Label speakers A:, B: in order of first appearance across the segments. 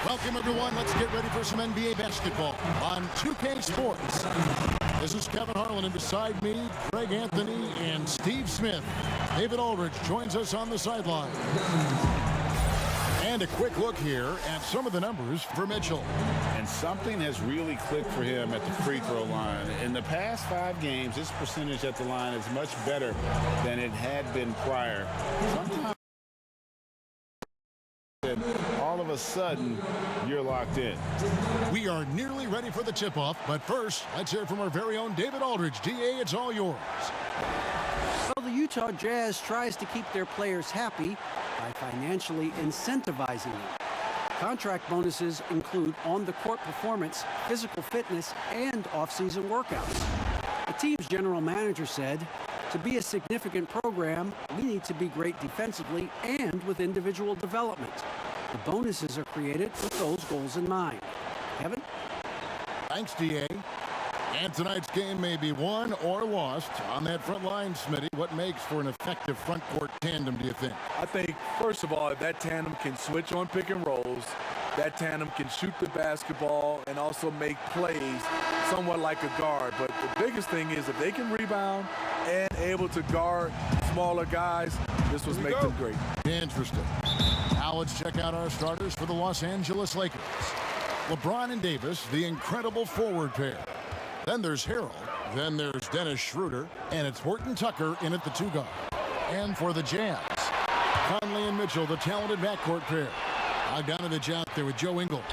A: Welcome, everyone. Let's get ready for some NBA basketball on 2K Sports. This is Kevin Harlan, and beside me, Greg Anthony and Steve Smith. David Aldridge joins us on the sideline. And a quick look here at some of the numbers for Mitchell.
B: And something has really clicked for him at the free throw line. In the past 5 games, his percentage at the line is much better than it had been prior. Sometimes all of a sudden, you're locked in.
A: We are nearly ready for the tip-off, but first, let's hear from our very own David Aldridge. DA, it's all yours.
C: Well, the Utah Jazz tries to keep their players happy by financially incentivizing them. Contract bonuses include on-the-court performance, physical fitness, and off-season workouts. The team's general manager said, "To be a significant program, we need to be great defensively and with individual development. The bonuses are created with those goals in mind." Kevin?
A: Thanks, DA. And tonight's game may be won or lost on that front line, Smitty. What makes for an effective front court tandem, do you think?
D: I think, first of all, that tandem can switch on pick and rolls. That tandem can shoot the basketball and also make plays somewhat like a guard. But the biggest thing is if they can rebound and able to guard smaller guys, this will make them great.
A: Interesting. Now let's check out our starters for the Los Angeles Lakers. LeBron and Davis, the incredible forward pair. Then there's Harrell. Then there's Dennis Schroeder. And it's Horton Tucker in at the 2 guard. And for the Jazz, Conley and Mitchell, the talented backcourt pair. Bogdanovich out there with Joe Ingles.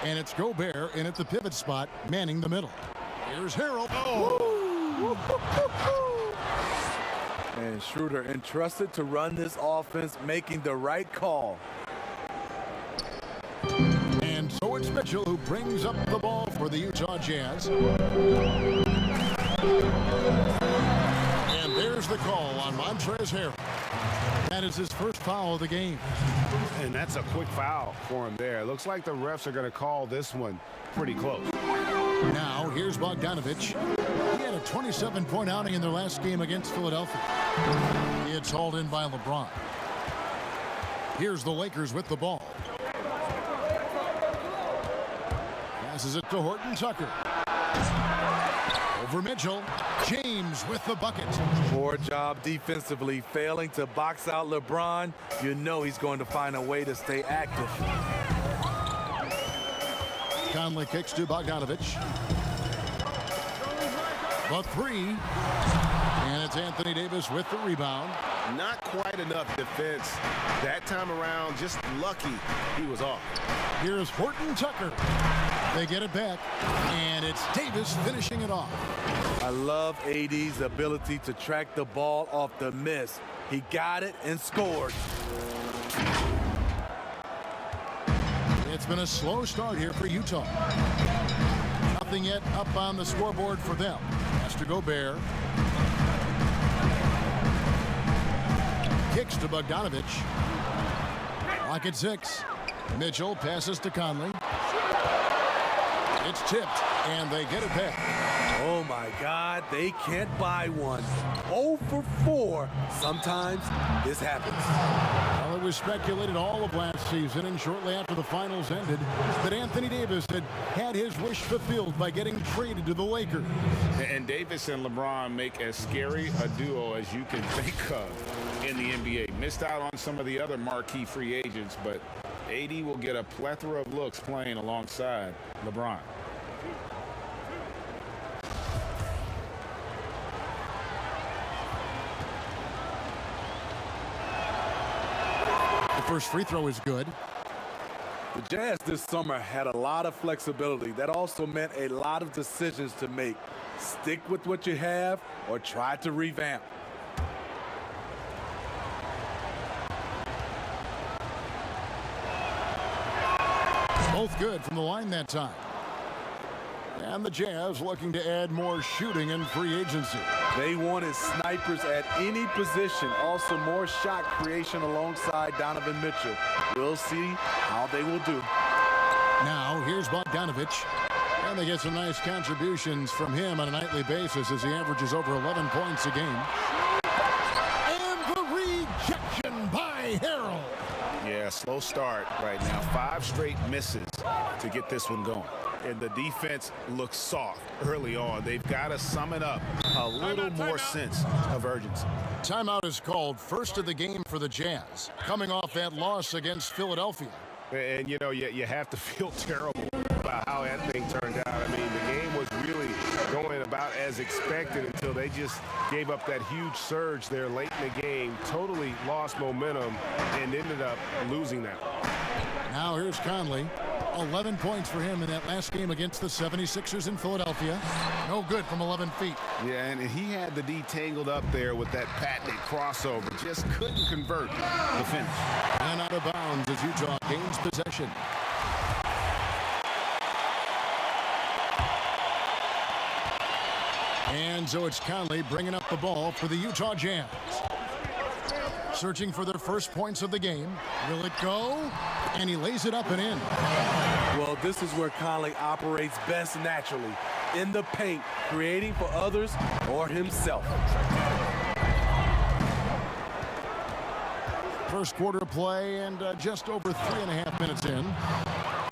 A: And it's Gobert in at the pivot spot, manning the middle. Here's Harrell. Oh!
D: And Schroeder entrusted to run this offense, making the right call.
A: And so it's Mitchell who brings up the ball for the Utah Jazz. And there's the call on Montrezl Harrell. That is his first foul of the game.
E: And that's a quick foul for him there. Looks like the refs are going to call this one pretty close.
A: Now, here's Bogdanovich. He had a 27-point outing in their last game against Philadelphia. It's hauled in by LeBron. Here's the Lakers with the ball. Passes it to Horton Tucker. Over Mitchell. James with the bucket.
D: Poor job defensively, failing to box out LeBron. You know he's going to find a way to stay active.
A: Conley kicks to Bogdanovich. The 3. And it's Anthony Davis with the rebound.
E: Not quite enough defense that time around. Just lucky he was off.
A: Here's Horton Tucker. They get it back, and it's Davis finishing it off.
D: I love AD's ability to track the ball off the miss. He got it and scored.
A: It's been a slow start here for Utah. Nothing yet up on the scoreboard for them. Has to Gobert. Kicks to Bogdanovich. Lock at 6. Mitchell passes to Conley. It's tipped, and they get it back.
D: Oh, my God, they can't buy one. 0 for 4. Sometimes this happens.
A: Well, it was speculated all of last season and shortly after the finals ended that Anthony Davis had his wish fulfilled by getting traded to the Lakers.
B: And Davis and LeBron make as scary a duo as you can think of in the NBA. Missed out on some of the other marquee free agents, but AD will get a plethora of looks playing alongside LeBron.
A: The first free throw is good.
D: The Jazz this summer had a lot of flexibility. That also meant a lot of decisions to make. Stick with what you have or try to revamp.
A: Both good from the line that time. And the Jazz looking to add more shooting in free agency.
D: They wanted snipers at any position. Also more shot creation alongside Donovan Mitchell. We'll see how they will do.
A: Now here's Bogdanovich. And they get some nice contributions from him on a nightly basis as he averages over 11 points a game. And the rejection by Harrell.
B: Yeah, slow start right now. 5 straight misses to get this one going. And the defense looks soft early on. They've got to sum it up a little more sense of urgency.
A: Timeout is called, first of the game for the Jazz, coming off that loss against Philadelphia.
E: And, you know, you have to feel terrible about how that thing turned out. I mean, the game was really going about as expected until they just gave up that huge surge there late in the game, totally lost momentum, and ended up losing that.
A: Now here's Conley. 11 points for him in that last game against the 76ers in Philadelphia. No good from 11 feet.
E: Yeah, and he had the D tangled up there with that patented crossover. Just couldn't convert the finish.
A: And out of bounds as Utah gains possession. And so it's Conley bringing up the ball for the Utah Jazz. Searching for their first points of the game. Will it go? And he lays it up and in.
D: Well, this is where Conley operates best naturally, in the paint, creating for others or himself.
A: First quarter of play and just over 3.5 minutes in.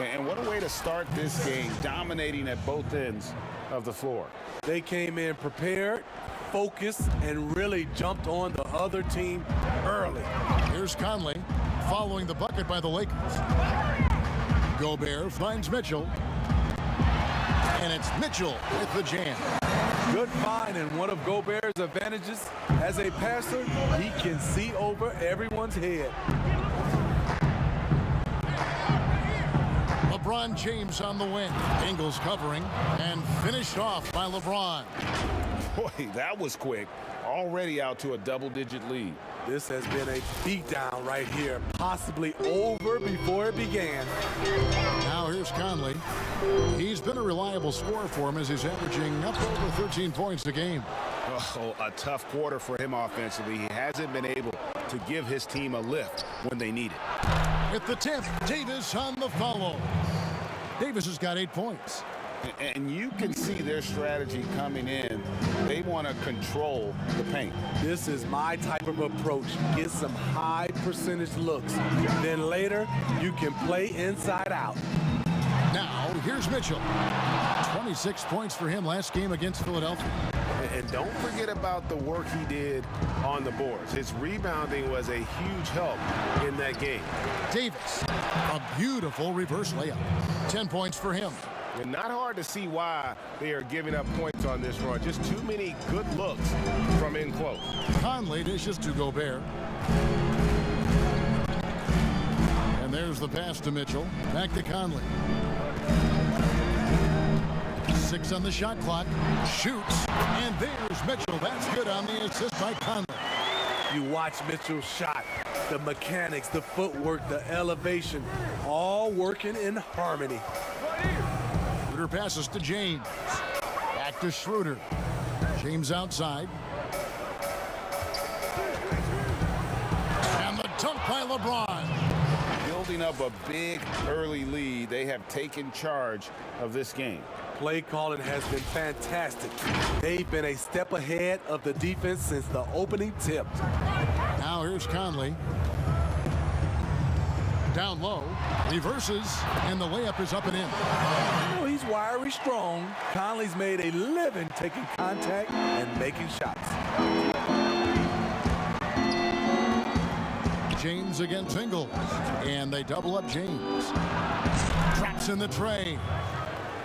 B: And what a way to start this game, dominating at both ends of the floor.
D: They came in prepared, focused, and really jumped on the other team early.
A: Here's Conley following the bucket by the Lakers. Gobert finds Mitchell. And it's Mitchell with the jam.
D: Good find, and one of Gobert's advantages as a passer, he can see over everyone's head.
A: LeBron James on the wing. Ingles covering and finished off by LeBron.
B: Boy, that was quick. Already out to a double-digit lead.
D: This has been a beatdown right here, possibly over before it began.
A: Now here's Conley. He's been a reliable scorer for him as he's averaging up over 13 points a game.
E: Oh, a tough quarter for him offensively. He hasn't been able to give his team a lift when they need it.
A: At the tip, Davis on the follow. Davis has got 8 points.
B: And you can see their strategy coming in. They want to control the paint.
D: This is my type of approach. Get some high percentage looks. Then later, you can play inside out.
A: Now, here's Mitchell. 26 points for him last game against Philadelphia.
E: And don't forget about the work he did on the boards. His rebounding was a huge help in that game.
A: Davis, a beautiful reverse layup. 10 points for him.
E: And not hard to see why they are giving up points on this run. Just too many good looks from in close.
A: Conley dishes to Gobert. And there's the pass to Mitchell. Back to Conley. 6 on the shot clock. Shoots. And there's Mitchell. That's good on the assist by Conley.
D: You watch Mitchell's shot. The mechanics, the footwork, the elevation, all working in harmony.
A: Schroeder passes to James. Back to Schroeder. James outside. And the dunk by LeBron.
B: Building up a big early lead. They have taken charge of this game.
D: Play calling has been fantastic. They've been a step ahead of the defense since the opening tip.
A: Now here's Conley. Down low, reverses, and the layup is up and in.
D: You know, he's wiry strong. Conley's made a living taking contact and making shots.
A: James against Ingles, and they double up James. Drops in the tray.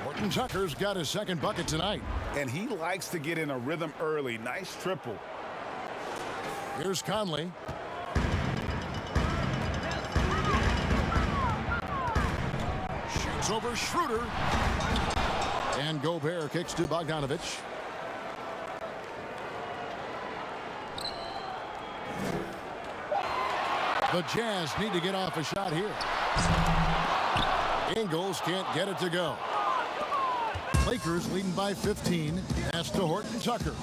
A: Horton Tucker's got his second bucket tonight.
B: And he likes to get in a rhythm early. Nice triple.
A: Here's Conley. Shoots over Schroeder. And Gobert kicks to Bogdanovich. The Jazz need to get off a shot here. Ingles can't get it to go. Lakers leading by 15. Pass to Horton Tucker.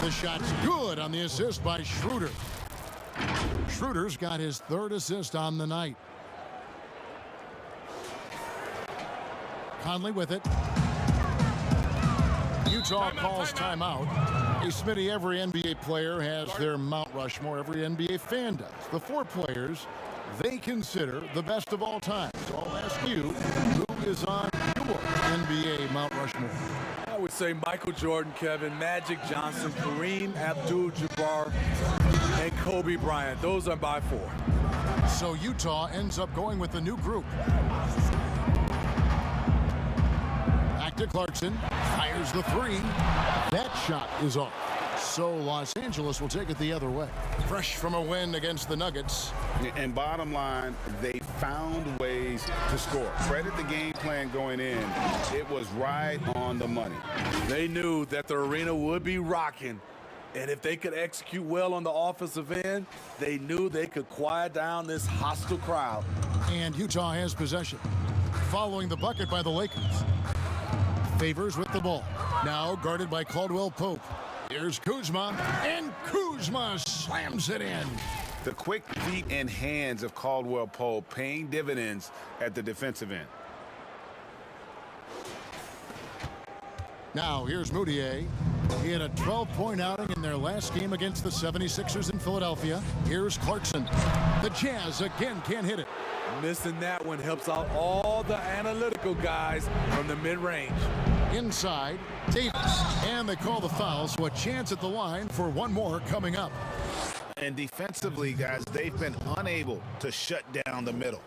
A: The shot's good on the assist by Schroeder. Schroeder's got his third assist on the night. Conley with it. Utah calls timeout. Hey, Smitty, every NBA player has their Mount Rushmore. Every NBA fan does. The 4 players they consider the best of all time. So I'll ask you, who is on your NBA Mount Rushmore?
D: I would say Michael Jordan, Kevin, Magic Johnson, Kareem Abdul-Jabbar, and Kobe Bryant. Those are by 4.
A: So Utah ends up going with the new group. Back to Clarkson, fires the 3. That shot is off. So Los Angeles will take it the other way. Fresh from a win against the Nuggets.
B: And bottom line, they found ways to score. Credit the game plan going in. It was right on the money.
D: They knew that the arena would be rocking. And if they could execute well on the offensive end, they knew they could quiet down this hostile crowd.
A: And Utah has possession. Following the bucket by the Lakers. Favors with the ball. Now guarded by Caldwell Pope. Here's Kuzma, and Kuzma slams it in.
B: The quick feet and hands of Caldwell Pope paying dividends at the defensive end.
A: Now here's Moutier. He had a 12-point outing in their last game against the 76ers in Philadelphia. Here's Clarkson. The Jazz again can't hit it.
D: Missing that one helps out all the analytical guys from the mid-range.
A: Inside, Davis. And they call the foul, so a chance at the line for one more coming up.
E: And defensively, guys, they've been unable to shut down the middle.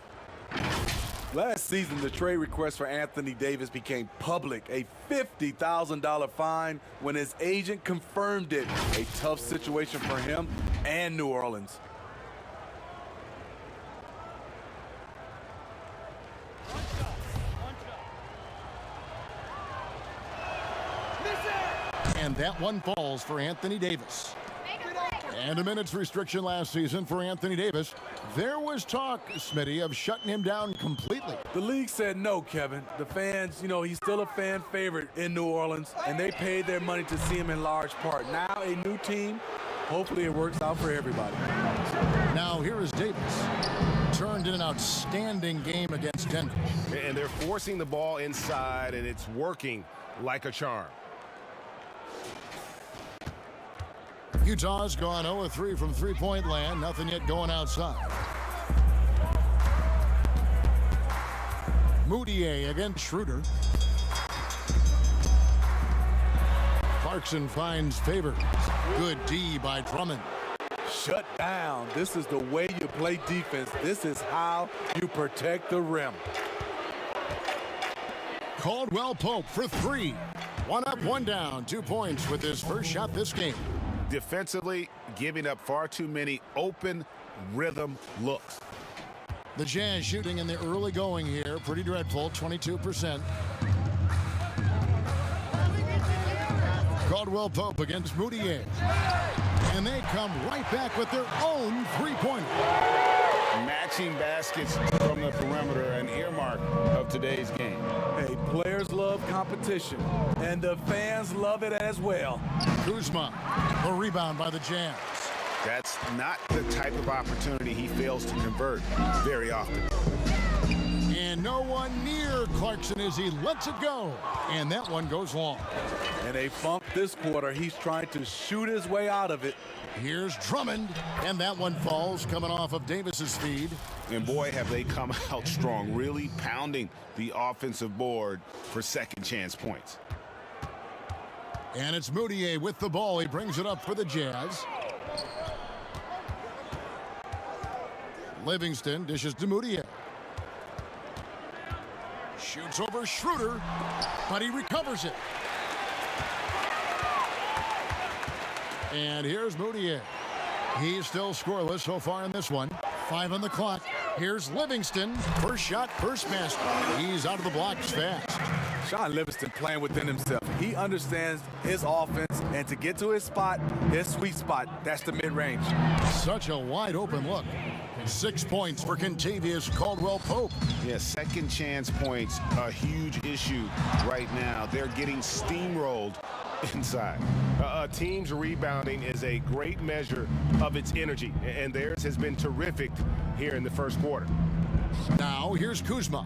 D: Last season, the trade request for Anthony Davis became public, a $50,000 fine when his agent confirmed it. A tough situation for him and New Orleans.
A: And that one falls for Anthony Davis. And a minute's restriction last season for Anthony Davis. There was talk, Smitty, of shutting him down completely.
D: The league said no, Kevin. The fans, he's still a fan favorite in New Orleans, and they paid their money to see him in large part. Now a new team. Hopefully it works out for everybody.
A: Now here is Davis. Turned in an outstanding game against Denver.
E: And they're forcing the ball inside, and it's working like a charm.
A: Utah's gone 0-3 from three-point land. Nothing yet going outside. Moutier against Schroeder. Clarkson finds Favors. Good D by Drummond.
D: Shut down. This is the way you play defense. This is how you protect the rim.
A: Caldwell Pope for 3. 1 up, 1 down. 2 points with his first shot this game.
E: Defensively, giving up far too many open rhythm looks.
A: The Jazz shooting in the early going here. Pretty dreadful, 22%. Caldwell Pope against Moutier. And they come right back with their own three-pointer.
B: Matching baskets from the perimeter, an earmark of today's game.
D: Hey, players love competition, and the fans love it as well.
A: Kuzma, a rebound by the Jazz.
E: That's not the type of opportunity he fails to convert very often.
A: And no one near Clarkson as he lets it go. And that one goes long.
D: In a funk this quarter, he's trying to shoot his way out of it.
A: Here's Drummond, and that one falls coming off of Davis's feed.
E: And boy, have they come out strong, really pounding the offensive board for second chance points.
A: And it's Moutier with the ball. He brings it up for the Jazz. Livingston dishes to Moutier. Shoots over Schroeder, but he recovers it. And here's Moutier. He's still scoreless so far in this one. 5 on the clock. Here's Livingston. First shot, first basket. He's out of the blocks fast.
D: Sean Livingston playing within himself. He understands his offense, and to get to his spot, his sweet spot, that's the mid-range.
A: Such a wide open look. 6 points for Kentavious Caldwell-Pope.
E: Yeah, second chance points, a huge issue right now. They're getting steamrolled inside. A team's rebounding is a great measure of its energy, and theirs has been terrific here in the first quarter.
A: Now here's Kuzma.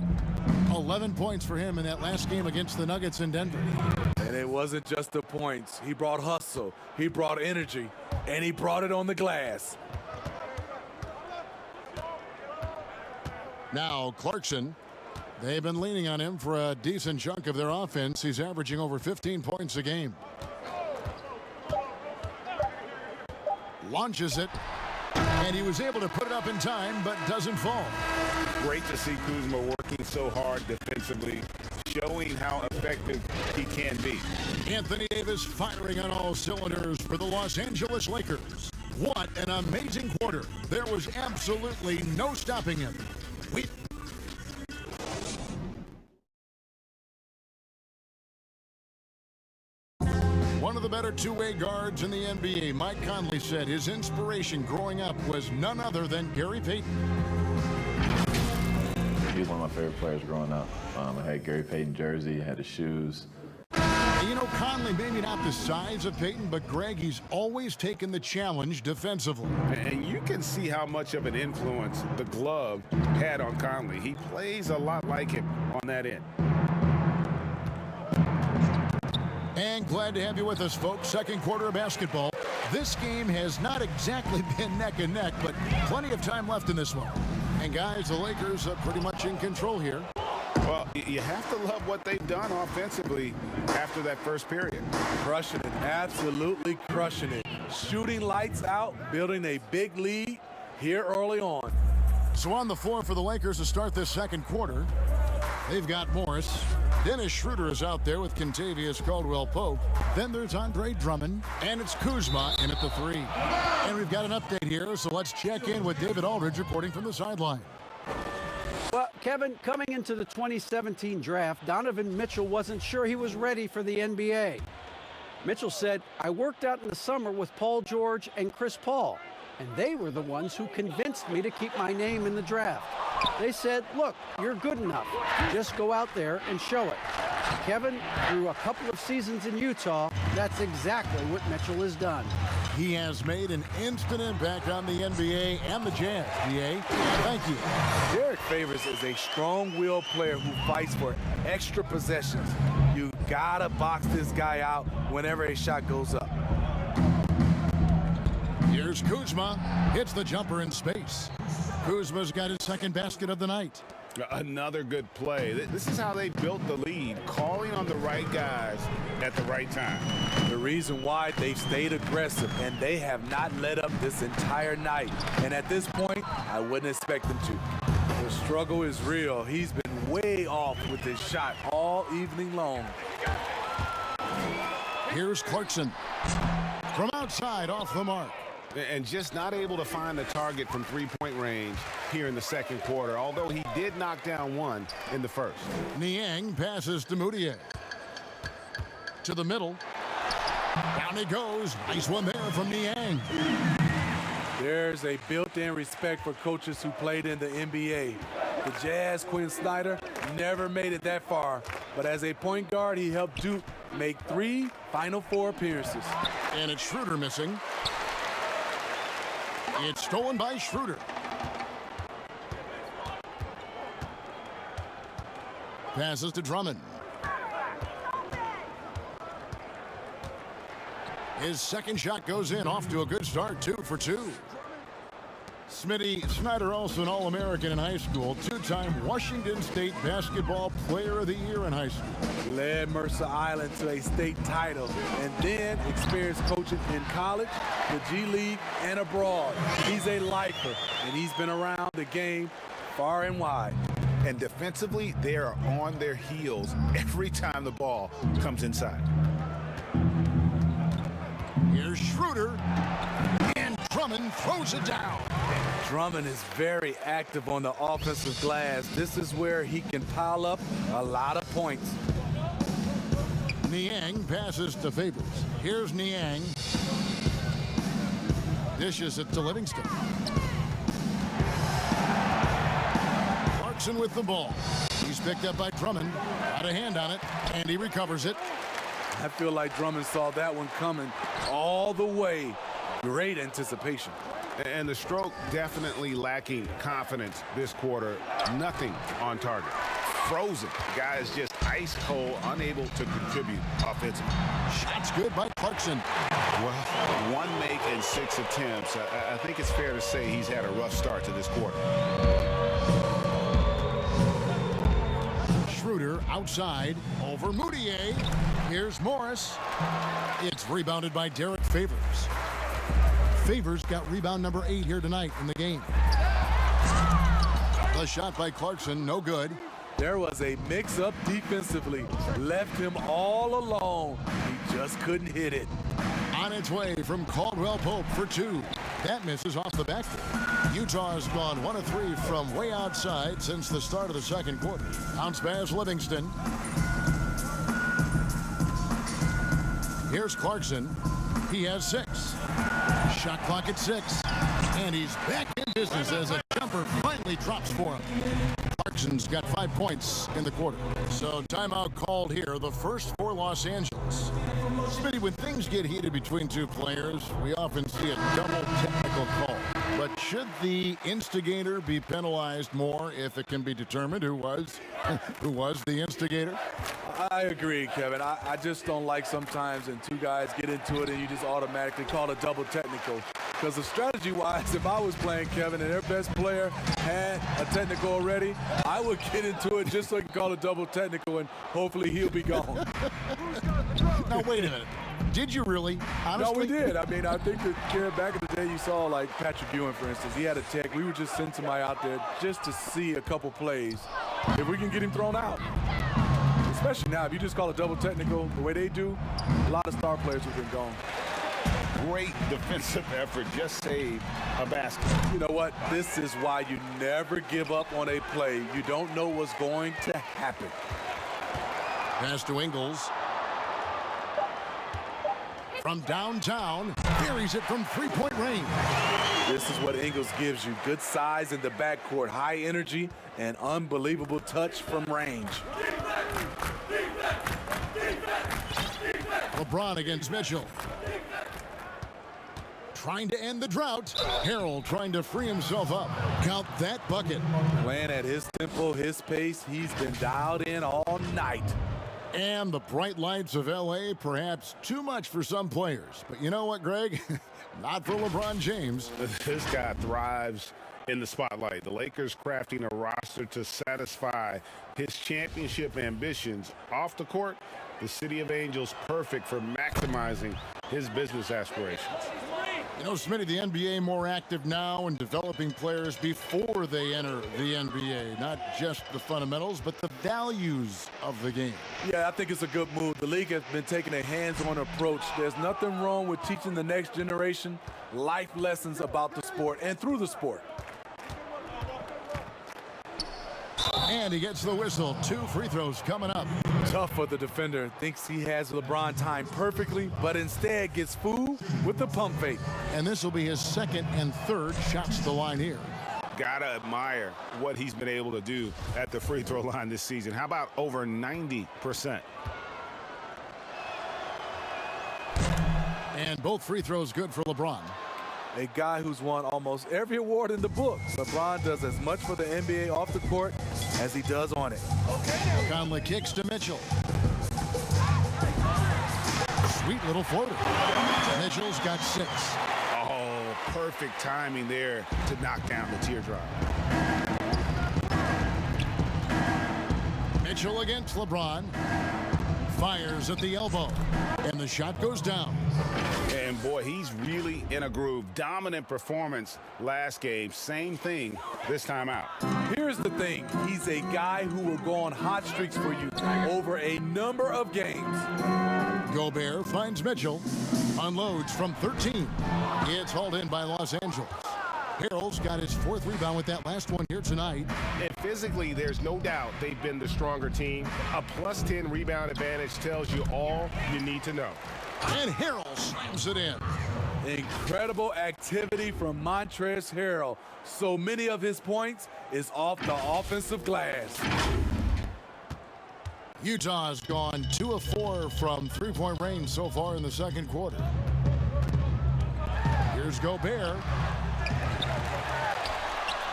A: 11 points for him in that last game against the Nuggets in Denver.
D: And it wasn't just the points. He brought hustle, he brought energy, and he brought it on the glass.
A: Now Clarkson. They've been leaning on him for a decent chunk of their offense. He's averaging over 15 points a game. Launches it. And he was able to put it up in time, but doesn't fall.
B: Great to see Kuzma working so hard defensively, showing how effective he can be.
A: Anthony Davis firing on all cylinders for the Los Angeles Lakers. What an amazing quarter. There was absolutely no stopping him. One of the better two-way guards in the NBA, Mike Conley, said his inspiration growing up was none other than Gary Payton.
F: He was one of my favorite players growing up. I had Gary Payton jersey, had his shoes.
A: You know, Conley, maybe not the size of Payton, but Greg, he's always taken the challenge defensively.
B: And you can see how much of an influence the glove had on Conley. He plays a lot like him on that end.
A: And glad to have you with us, folks. Second quarter of basketball. This game has not exactly been neck and neck, but plenty of time left in this one. And guys, the Lakers are pretty much in control here.
B: Well, you have to love what they've done offensively after that first period.
D: Crushing it, absolutely crushing it. Shooting lights out, building a big lead here early on.
A: So on the floor for the Lakers to start this second quarter, they've got Morris. Dennis Schroeder is out there with Kentavious Caldwell-Pope. Then there's Andre Drummond, and it's Kuzma in at the three. And we've got an update here, so let's check in with David Aldridge reporting from the sideline.
C: Well, Kevin, coming into the 2017 draft, Donovan Mitchel wasn't sure he was ready for the NBA. Mitchell said, "I worked out in the summer with Paul George and Chris Paul, and they were the ones who convinced me to keep my name in the draft. They said, look, you're good enough. Just go out there and show it." Kevin, through a couple of seasons in Utah, that's exactly what Mitchell has done.
A: He has made an instant impact on the NBA and the Jazz. DA, thank you.
D: Derek Favors is a strong-willed player who fights for extra possessions. You gotta box this guy out whenever a shot goes up.
A: Here's Kuzma. Hits the jumper in space. Kuzma's got his second basket of the night.
B: Another good play. This is how they built the lead, calling on the right guys at the right time.
D: The reason why they've stayed aggressive, and they have not let up this entire night. And at this point, I wouldn't expect them to. The struggle is real. He's been way off with his shot all evening long.
A: Here's Clarkson. From outside, off the mark.
B: And just not able to find the target from three-point range here in the second quarter, although he did knock down one in the first.
A: Niang passes to Moutier. To the middle. Down he goes. Nice one there from Niang.
D: There's a built-in respect for coaches who played in the NBA. The Jazz, Quinn Snyder, never made it that far. But as a point guard, he helped Duke make 3 Final Four appearances.
A: And it's Schroeder missing. It's stolen by Schroeder. Passes to Drummond. His second shot goes in, off to a good start, 2 for 2. Smitty Snyder, also an All-American in high school, 2-time Washington State Basketball Player of the Year in high school.
D: Led Mercer Island to a state title, and then experienced coaching in college, the G League, and abroad. He's a lifer, and he's been around the game far and wide.
B: And defensively, they are on their heels every time the ball comes inside.
A: Here's Schroeder, and Drummond throws it down.
D: Drummond is very active on the offensive glass. This is where he can pile up a lot of points.
A: Niang passes to Favors. Here's Niang. Dishes it to Livingston. Clarkson with the ball. He's picked up by Drummond. Got a hand on it, and he recovers it.
D: I feel like Drummond saw that one coming all the way. Great anticipation.
B: And the stroke definitely lacking confidence this quarter. Nothing on target. Frozen. The guy is just ice cold, unable to contribute offensively.
A: Shots good by Clarkson.
B: Well, 1 make and 6 attempts. I think it's fair to say he's had a rough start to this quarter.
A: Outside, over Moutier. Here's Morris. It's rebounded by Derek Favors. Favors got rebound number 8 here tonight in the game. The shot by Clarkson, no good.
D: There was a mix-up defensively. Left him all alone. He just couldn't hit it.
A: On its way from Caldwell Pope for 2. That misses off the backboard. Utah has gone 1 of 3 from way outside since the start of the second quarter. Bounce pass Livingston. Here's Clarkson. He has 6. Shot clock at 6. And he's back in business as a jumper finally drops for him. Clarkson's got 5 points in the quarter. So timeout called here, the first for Los Angeles. Smitty, when things get heated between two players, we often see a double technical call. But should the instigator be penalized more if it can be determined who was the instigator?
D: I agree, Kevin. I just don't like sometimes when two guys get into it and you just automatically call a double technical. Because the strategy-wise, if I was playing Kevin and their best player had a technical already, I would get into it just so I can call a double technical and hopefully he'll be gone.
A: Now, wait a minute. Did you really? Honestly?
D: No, we did. I mean, I think that back in the day you saw like Patrick Ewing, for instance. He had a tech. We would just send somebody out there just to see a couple plays if we can get him thrown out. Especially now, if you just call a double technical the way they do, a lot of star players have been gone.
B: Great defensive effort. Just saved a basket.
D: You know what? This is why you never give up on a play. You don't know what's going to happen.
A: Pass to Ingles. From downtown, buries it from three-point range.
D: This is what Ingles gives you. Good size in the backcourt, high energy, and unbelievable touch from range.
A: LeBron against Mitchell. Trying to end the drought. Harrell trying to free himself up. Count that bucket.
D: Playing at his tempo, his pace. He's been dialed in all night.
A: And the bright lights of L.A., perhaps too much for some players. But you know what, Greg? Not for LeBron James.
B: This guy thrives in the spotlight. The Lakers crafting a roster to satisfy his championship ambitions. Off the court, the City of Angels perfect for maximizing his business aspirations.
A: You know, Smitty, the NBA more active now in developing players before they enter the NBA. Not just the fundamentals, but the values of the game.
D: Yeah, I think it's a good move. The league has been taking a hands-on approach. There's nothing wrong with teaching the next generation life lessons about the sport and through the sport.
A: And he gets the whistle. 2 free throws coming up.
D: Tough for the defender. Thinks he has LeBron timed perfectly, but instead gets fooled with the pump fake.
A: And this will be his second and third shots to the line here.
B: Gotta admire what he's been able to do at the free throw line this season. How about over 90%?
A: And both free throws good for LeBron.
D: A guy who's won almost every award in the book. LeBron does as much for the NBA off the court as he does on it.
A: Conley kicks to Mitchell. Sweet little floater. Mitchell's got 6.
B: Oh, perfect timing there to knock down the teardrop.
A: Mitchell against LeBron. Fires at the elbow. And the shot goes down.
B: And boy, he's really in a groove. Dominant performance last game. Same thing this time out.
D: Here's the thing. He's a guy who will go on hot streaks for you over a number of games.
A: Gobert finds Mitchell. Unloads from 13. It's hauled in by Los Angeles. Harrell's got his 4th rebound with that last one here tonight.
E: And physically, there's no doubt they've been the stronger team. A plus 10 rebound advantage tells you all you need to know.
A: And Harrell slams it in.
D: Incredible activity from Montrezl Harrell. So many of his points is off the offensive glass.
A: Utah's gone 2 of 4 from three-point range so far in the second quarter. Here's Gobert.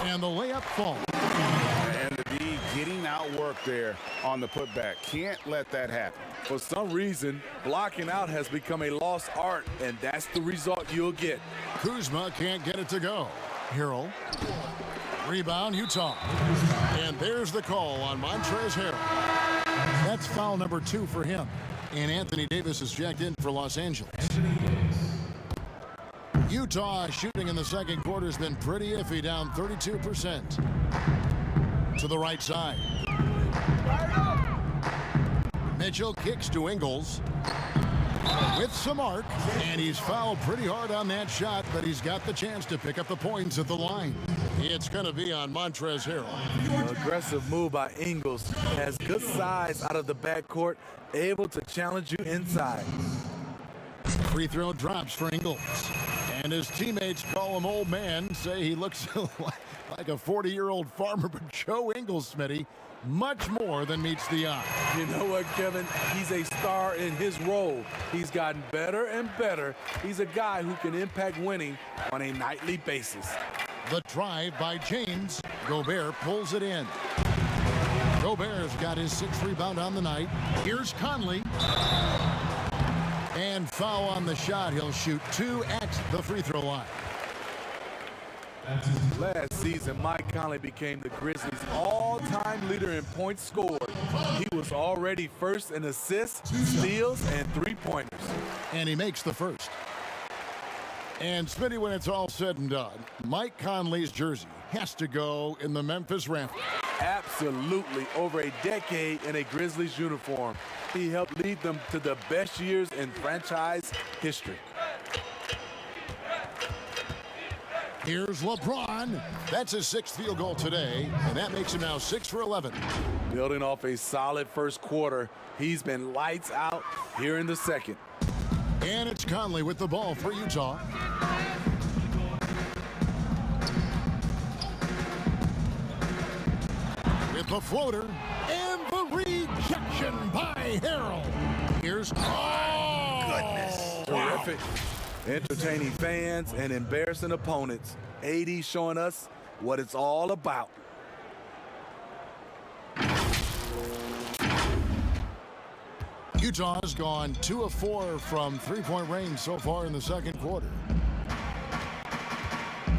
A: And the layup falls.
B: And the D getting outworked there on the putback. Can't let that happen.
D: For some reason, blocking out has become a lost art, and that's the result you'll get.
A: Kuzma can't get it to go. Harrell. Rebound, Utah. And there's the call on Montrezl Harrell. That's foul number 2 for him. And Anthony Davis is checked in for Los Angeles. Utah shooting in the second quarter has been pretty iffy, down 32%. To the right side. Mitchell kicks to Ingles with some arc, and he's fouled pretty hard on that shot, but he's got the chance to pick up the points at the line. It's going to be on Montrezl Harrell.
D: Aggressive move by Ingles. Has good size out of the backcourt, able to challenge you inside.
A: Free throw drops for Ingles. And his teammates call him old man, say he looks like a 40-year-old farmer, but Joe Ingles, Smitty, much more than meets the eye.
D: You know what, Kevin? He's a star in his role. He's gotten better and better. He's a guy who can impact winning on a nightly basis.
A: The drive by James. Gobert pulls it in. Gobert's got his 6th rebound on the night. Here's Conley. And foul on the shot. He'll shoot 2 at the free throw line.
D: Last season, Mike Conley became the Grizzlies' all-time leader in points scored. He was already first in assists, steals, and three-pointers.
A: And he makes the first. And Smitty, when it's all said and done, Mike Conley's jersey has to go in the Memphis rafters.
D: Absolutely. Over a decade in a Grizzlies uniform, he helped lead them to the best years in franchise history.
A: Here's LeBron. That's his 6th field goal today, and that makes him now 6 for 11.
D: Building off a solid first quarter, he's been lights out here in the second.
A: And it's Conley with the ball for Utah. With the floater and the rejection by Harrell. Here's goodness.
D: Terrific. Entertaining fans and embarrassing opponents. AD showing us what it's all about.
A: Utah has gone 2 of 4 from three-point range so far in the second quarter.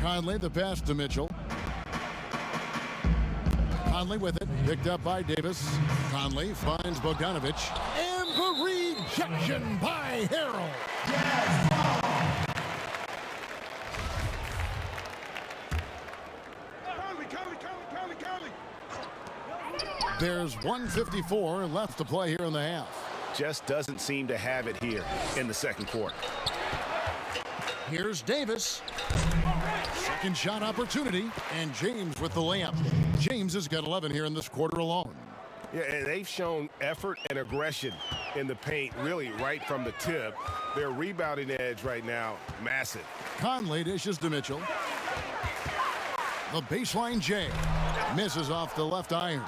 A: Conley, the pass to Mitchell. Conley with it, picked up by Davis. Conley finds Bogdanovich. And the rejection by Harrell. There's 1:54 left to play here in the half.
E: Just doesn't seem to have it here in the second quarter.
A: Here's Davis. Second shot opportunity, and James with the layup. James has got 11 here in this quarter alone.
E: Yeah, and they've shown effort and aggression in the paint, really right from the tip. Their rebounding edge right now, massive.
A: Conley dishes to Mitchell. The baseline J. Misses off the left iron.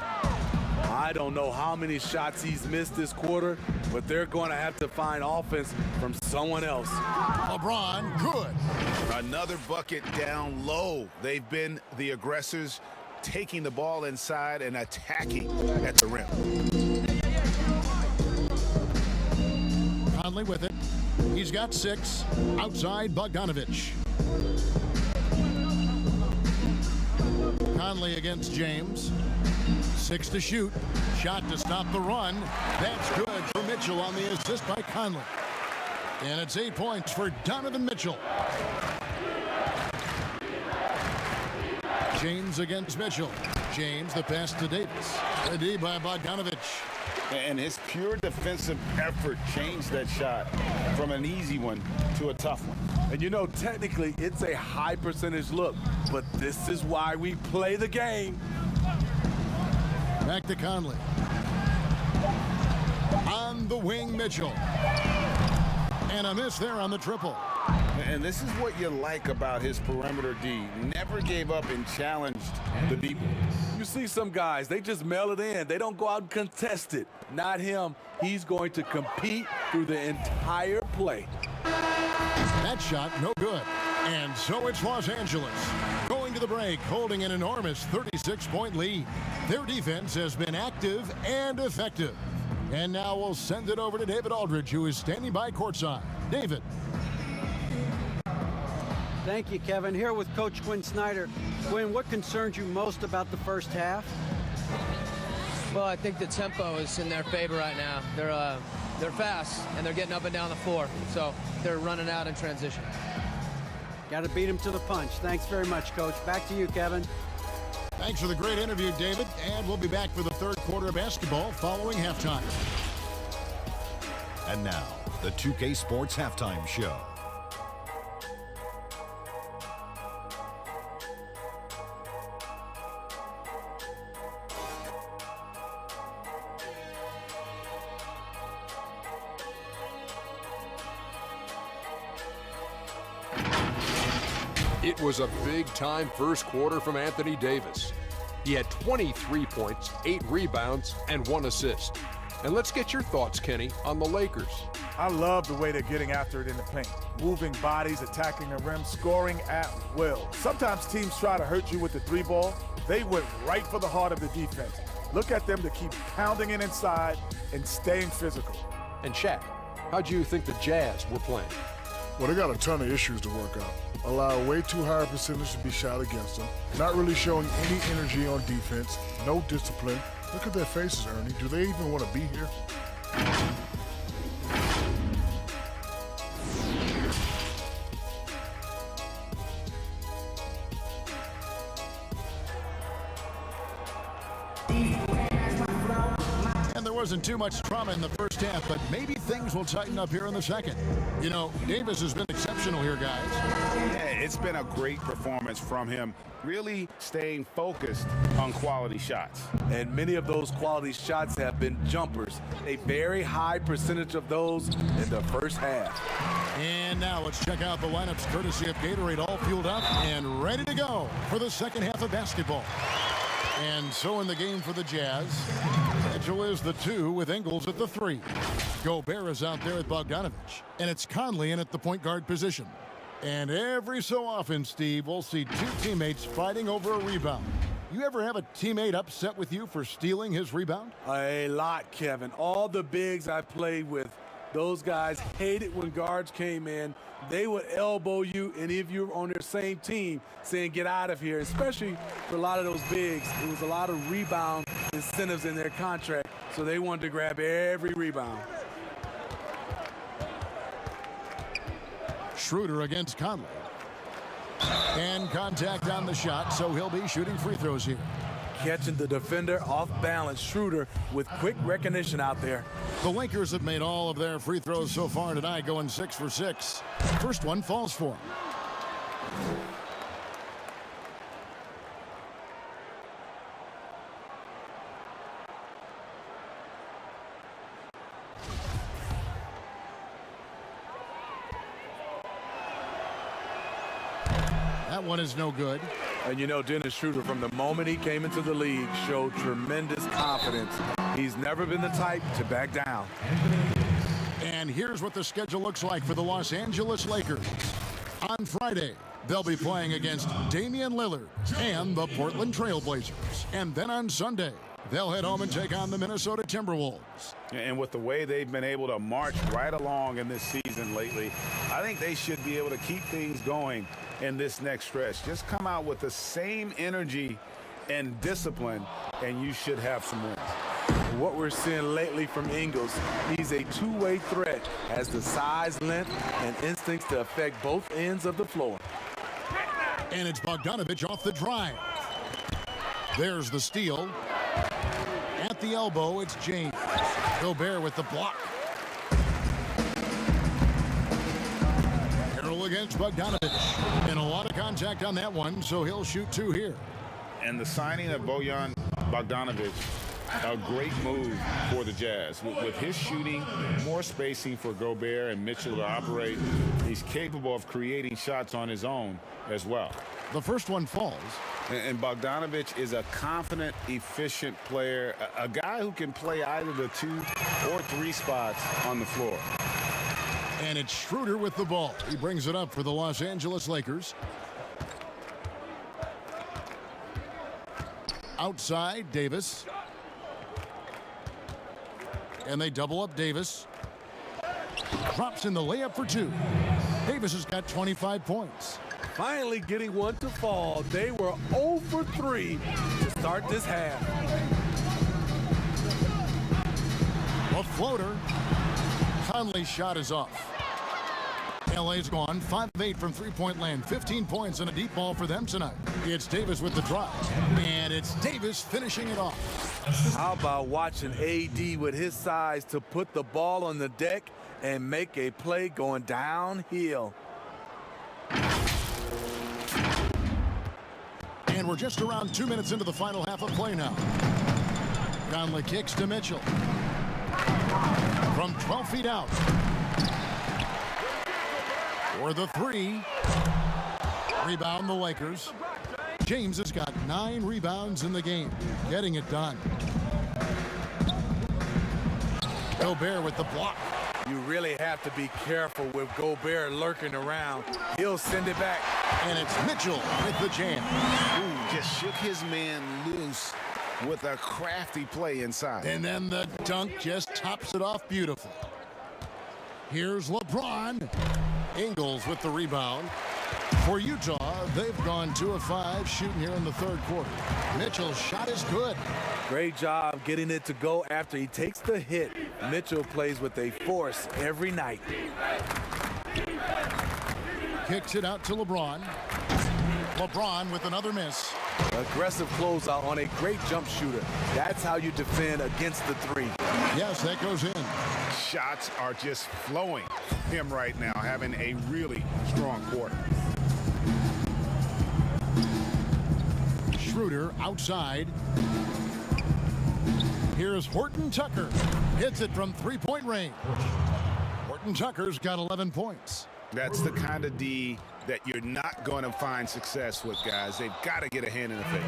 D: I don't know how many shots he's missed this quarter, but they're going to have to find offense from someone else.
A: LeBron, good.
E: Another bucket down low. They've been the aggressors, taking the ball inside and attacking at the rim.
A: Conley with it. He's got 6. Outside Bogdanovich. Conley against James. 6 to shoot. Shot to stop the run. That's good for Mitchell on the assist by Conley. And it's 8 points for Donovan Mitchell. James against Mitchell. James, the pass to Davis. The D by Bogdanovich.
B: And his pure defensive effort changed that shot from an easy one to a tough one.
D: And you know, technically, it's a high percentage look, but this is why we play the game.
A: Back to Conley. On the wing, Mitchell. And a miss there on the triple.
B: And this is what you like about his perimeter D. Never gave up and challenged the deep.
D: You see some guys, they just mail it in. They don't go out and contest it. Not him. He's going to compete through the entire play.
A: That shot, no good. And so it's Los Angeles going to the break, holding an enormous 36-point lead. Their defense has been active and effective. And now we'll send it over to David Aldridge, who is standing by courtside. David.
C: Thank you, Kevin. Here with Coach Quinn Snyder. Quinn, what concerns you most about the first half?
G: Well, I think the tempo is in their favor right now. They're fast, and they're getting up and down the floor, so they're running out in transition.
C: Got to beat him to the punch. Thanks very much, Coach. Back to you, Kevin.
A: Thanks for the great interview, David. And we'll be back for the third quarter of basketball following halftime.
H: And now, the 2K Sports Halftime Show.
I: It was a big-time first quarter from Anthony Davis. He had 23 points, 8 rebounds, and 1 assist. And let's get your thoughts, Kenny, on the Lakers.
J: I love the way they're getting after it in the paint. Moving bodies, attacking the rim, scoring at will. Sometimes teams try to hurt you with the 3-ball. They went right for the heart of the defense. Look at them to keep pounding it inside and staying physical.
I: And Shaq, how do you think the Jazz were playing?
K: Well, they got a ton of issues to work out. Allow way too high a percentage to be shot against them. Not really showing any energy on defense. No discipline. Look at their faces, Ernie. Do they even want to be here?
A: And there wasn't too much trauma in the first half, but maybe things will tighten up here in the second. You know, Davis has been exceptional here, guys.
B: Yeah, it's been a great performance from him, really staying focused on quality shots.
D: And many of those quality shots have been jumpers. A very high percentage of those in the first half.
A: And now let's check out the lineups courtesy of Gatorade, all fueled up and ready to go for the second half of basketball. And so in the game for the Jazz, Mitchel is the 2 with Ingles at the 3. Gobert is out there with Bogdanovich, and it's Conley in at the point guard position. And every so often, Steve, we'll see 2 teammates fighting over a rebound. You ever have a teammate upset with you for stealing his rebound?
D: A lot, Kevin. All the bigs I played with, those guys hated when guards came in. They would elbow you, and if you're on their same team, saying get out of here, especially for a lot of those bigs. It was a lot of rebound incentives in their contract, so they wanted to grab every rebound.
A: Schroeder against Conley. And contact on the shot, so he'll be shooting free throws here.
D: Catching the defender off balance. Schroeder with quick recognition out there.
A: The Lakers have made all of their free throws so far tonight, going 6 for 6. First one falls for him. That one is no good.
D: And you know, Dennis Schroeder, from the moment he came into the league, showed tremendous confidence. He's never been the type to back down.
A: And here's what the schedule looks like for the Los Angeles Lakers. On Friday, they'll be playing against Damian Lillard and the Portland Trail Blazers. And then on Sunday, they'll head home and take on the Minnesota Timberwolves.
B: And with the way they've been able to march right along in this season lately, I think they should be able to keep things going in this next stretch. Just come out with the same energy and discipline, and you should have some wins.
D: What we're seeing lately from Ingles, he's a two-way threat, has the size, length, and instincts to affect both ends of the floor.
A: And it's Bogdanovich off the drive. There's the steal. At the elbow, it's James. Gobert with the block. Harrell against Bogdanovich. And a lot of contact on that one, so he'll shoot 2 here.
B: And the signing of Bojan Bogdanovich, a great move for the Jazz. With his shooting, more spacing for Gobert and Mitchell to operate, he's capable of creating shots on his own as well.
A: The first one falls.
B: And Bogdanovich is a confident, efficient player, a guy who can play either the 2 or 3 spots on the floor.
A: And it's Schroeder with the ball. He brings it up for the Los Angeles Lakers. Outside, Davis. And they double up Davis. Drops in the layup for 2. Davis has got 25 points.
D: Finally getting one to fall. They were 0 for 3 to start this half.
A: A floater. Conley's shot is off. LA's gone 5 of 8 from three-point land. 15 points and a deep ball for them tonight. It's Davis with the drive. And it's Davis finishing it off.
D: How about watching AD with his size to put the ball on the deck and make a play going downhill?
A: And we're just around 2 minutes into the final half of play now. Conley kicks to Mitchell. From 12 feet out. For the three. Rebound the Lakers. James has got 9 rebounds in the game. Getting it done. Gobert with the block.
D: You really have to be careful with Gobert lurking around. He'll send it back.
A: And it's Mitchell with the jam.
B: Ooh, just shook his man loose with a crafty play inside.
A: And then the dunk just tops it off beautifully. Here's LeBron. Ingles with the rebound. For Utah, they've gone 2 of 5 shooting here in the third quarter. Mitchell's shot is good.
D: Great job getting it to go after he takes the hit. Mitchell plays with a force every night.
A: Kicks it out to LeBron. LeBron with another miss.
D: Aggressive closeout on a great jump shooter. That's how you defend against the three.
A: Yes, that goes in.
B: Shots are just flowing him right now, having a really strong quarter.
A: Schroeder outside. Here's Horton Tucker. Hits it from three-point range. Horton Tucker's got 11 points.
B: That's the kind of D that you're not going to find success with, guys. They've got to get a hand in the face.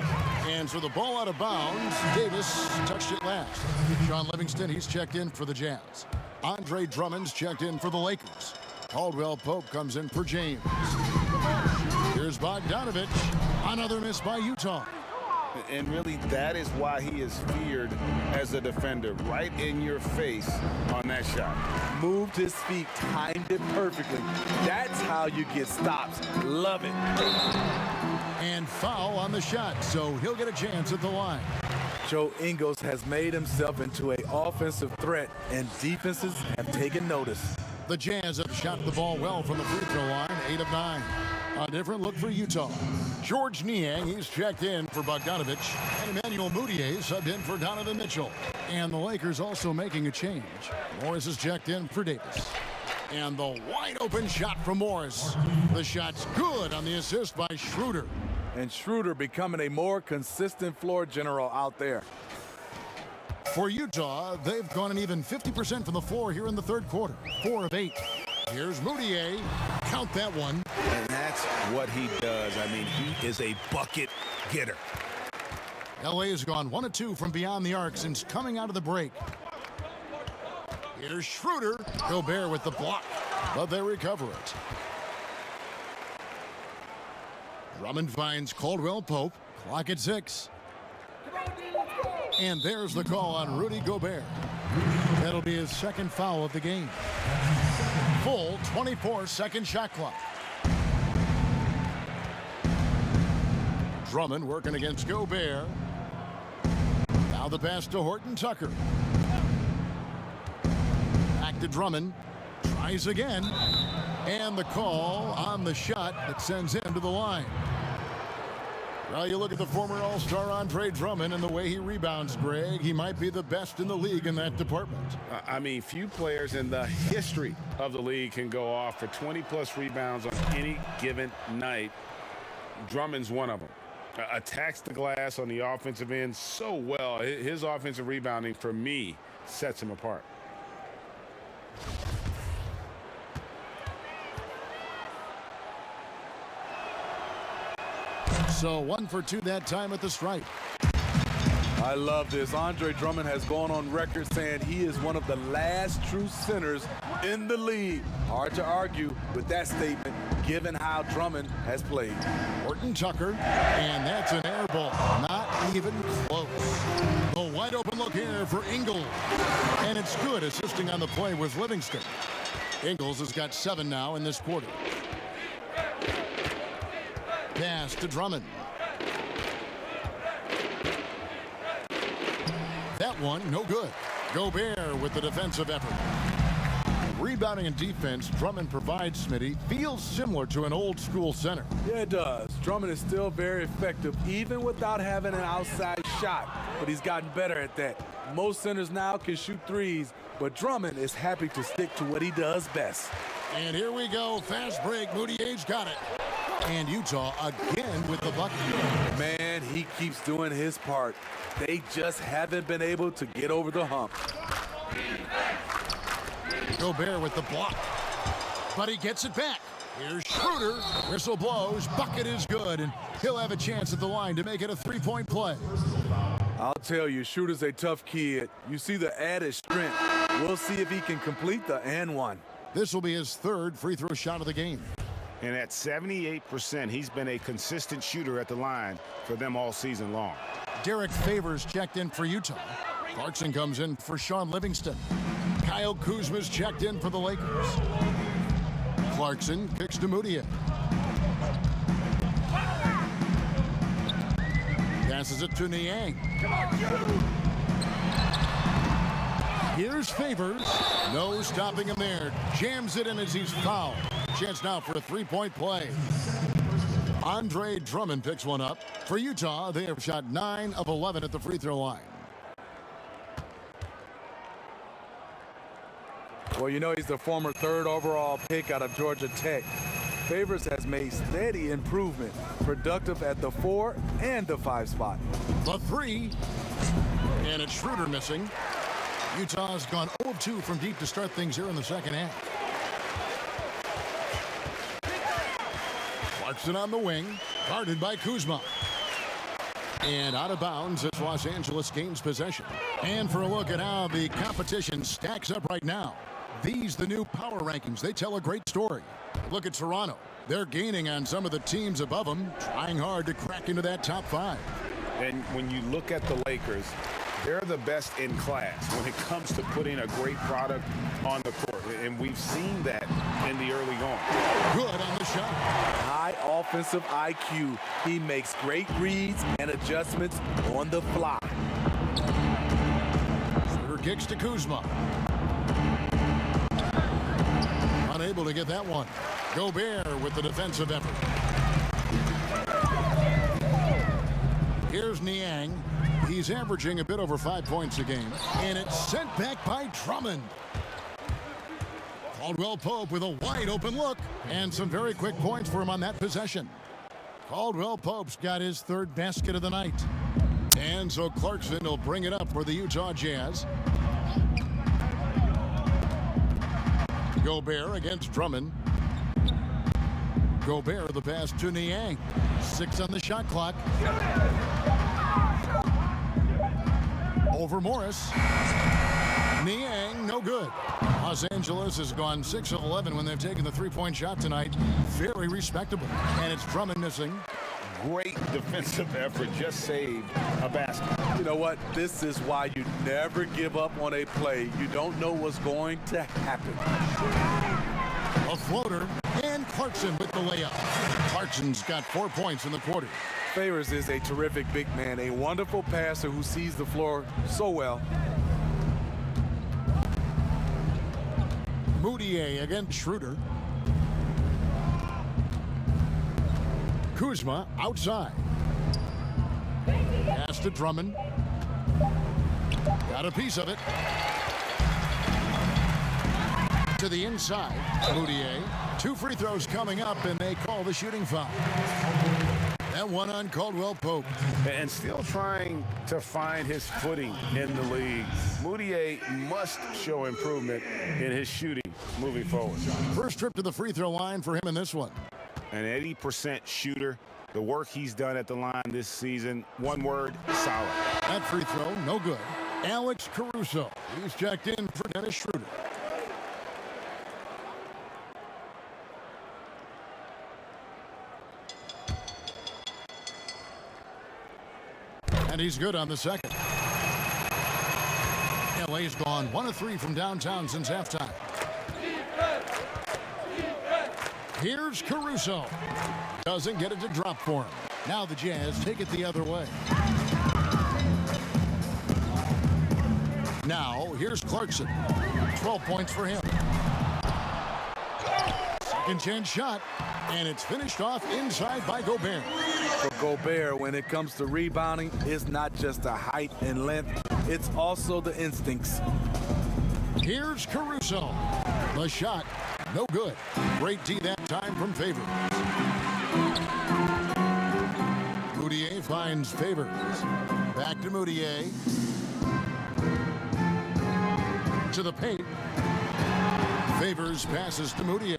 A: And so the ball out of bounds. Davis touched it last. Sean Livingston, he's checked in for the Jazz. Andre Drummond's checked in for the Lakers. Caldwell Pope comes in for James. Here's Bogdanovich. Another miss by Utah.
B: And really, that is why he is feared as a defender. Right in your face on that shot.
D: Moved his feet, timed it perfectly. That's how you get stops. Love it.
A: And foul on the shot, so he'll get a chance at the line.
D: Joe Ingles has made himself into an offensive threat, and defenses have taken notice.
A: The Jazz have shot the ball well from the free throw line, 8 of 9. A different look for Utah. George Niang, he's checked in for Bogdanovich. And Emmanuel Mudiay subbed in for Donovan Mitchell. And the Lakers also making a change. Morris is checked in for Davis. And the wide open shot from Morris. The shot's good on the assist by Schroeder.
D: And Schroeder becoming a more consistent floor general out there.
A: For Utah, they've gone an even 50% from the floor here in the third quarter. 4 of 8. Here's Mudiay. Count that one.
B: And that's what he does. I mean, he is a bucket getter.
A: LA has gone 1 of 2 from beyond the arc since coming out of the break. Here's Schroeder. Gobert with the block, but they recover it. Drummond finds Caldwell Pope. Clock at 6. And there's the call on Rudy Gobert. That'll be his second foul of the game. Full 24-second shot clock. Drummond working against Gobert. Now the pass to Horton Tucker. Back to Drummond. Tries again. And the call on the shot that sends him to the line. Well, you look at the former All-Star Andre Drummond and the way he rebounds, Greg. He might be the best in the league in that department.
B: I mean, few players in the history of the league can go off for 20-plus rebounds on any given night. Drummond's one of them. Attacks the glass on the offensive end so well. His offensive rebounding, for me, sets him apart.
A: So 1 for 2 that time at the stripe.
D: I love this. Andre Drummond has gone on record saying he is one of the last true centers in the league. Hard to argue with that statement, given how Drummond has played.
A: Horton Tucker, and that's an air ball. Not even close. The wide open look here for Ingles. And it's good, assisting on the play with Livingston. Ingles has got 7 now in this quarter. Pass to Drummond. That one, no good. Gobert with the defensive effort. Rebounding and defense, Drummond provides, Smitty, feels similar to an old-school center.
D: Yeah, it does. Drummond is still very effective, even without having an outside shot, but he's gotten better at that. Most centers now can shoot threes, but Drummond is happy to stick to what he does best.
A: And here we go, fast break. Moutier's got it. And Utah again with the bucket.
D: Man, he keeps doing his part. They just haven't been able to get over the hump.
A: Gobert with the block. But he gets it back. Here's Schroeder. Whistle blows. Bucket is good. And he'll have a chance at the line to make it a three-point play.
D: I'll tell you, Schroeder's a tough kid. You see the added strength. We'll see if he can complete the and one.
A: This will be his third free throw shot of the game.
B: And at 78%, he's been a consistent shooter at the line for them all season long.
A: Derek Favors checked in for Utah. Clarkson comes in for Sean Livingston. Kyle Kuzma's checked in for the Lakers. Clarkson kicks to Moutier. Passes it to Niang. Here's Favors. No stopping him there. Jams it in as he's fouled. Chance now for a three-point play. Andre Drummond picks one up. For Utah, they have shot 9 of 11 at the free throw line.
D: Well, you know he's the former third overall pick out of Georgia Tech. Favors has made steady improvement, productive at the 4 and the 5 spot.
A: The 3, and it's Schroeder missing. Utah's gone 0 of 2 from deep to start things here in the second half. Clarkson on the wing, guarded by Kuzma. And out of bounds as Los Angeles gains possession. And for a look at how the competition stacks up right now. These, the new power rankings, they tell a great story. Look at Toronto. They're gaining on some of the teams above them, trying hard to crack into that top 5.
B: And when you look at the Lakers, they're the best in class when it comes to putting a great product on the court. And we've seen that in the early going.
A: Good on the shot.
D: High offensive IQ. He makes great reads and adjustments on the fly.
A: Schroeder kicks to Kuzma. Unable to get that one. Gobert with the defensive effort. Here's Niang. He's averaging a bit over 5 points a game. And it's sent back by Drummond. Caldwell Pope with a wide open look. And some very quick points for him on that possession. Caldwell Pope's got his third basket of the night. And so Clarkson will bring it up for the Utah Jazz. Gobert against Drummond. Gobert the pass to Niang. 6 on the shot clock. Over Morris. Niang, no good. Los Angeles has gone 6 of 11 when they've taken the three-point shot tonight. Very respectable. And it's Drummond missing.
B: Great defensive effort. Just saved a basket.
D: You know what? This is why you never give up on a play. You don't know what's going to happen.
A: A floater, and Clarkson with the layup. Clarkson's got 4 points in the quarter.
D: Favors is a terrific big man, a wonderful passer who sees the floor so well.
A: Moutier against Schroeder. Kuzma outside. Pass to Drummond. Got a piece of it. To the inside. Moutier. 2 free throws coming up, and they call the shooting foul. That one on Caldwell Pope.
B: And still trying to find his footing in the league. Moutier must show improvement in his shooting moving forward.
A: First trip to the free throw line for him in this one.
B: An 80% shooter. The work he's done at the line this season, one word, solid.
A: That free throw, no good. Alex Caruso. He's checked in for Dennis Schroeder. And he's good on the second. LA's gone 1 of 3 from downtown since halftime. Here's Caruso. Doesn't get it to drop for him. Now the Jazz take it the other way. Now here's Clarkson. 12 points for him. Second chance shot, and it's finished off inside by Gobert.
D: For Gobert, when it comes to rebounding, it's not just the height and length, it's also the instincts.
A: Here's Caruso. The shot, no good. Great D that time from Favors. Moutier finds Favors. Back to Moutier. To the paint. Favors passes to Moutier.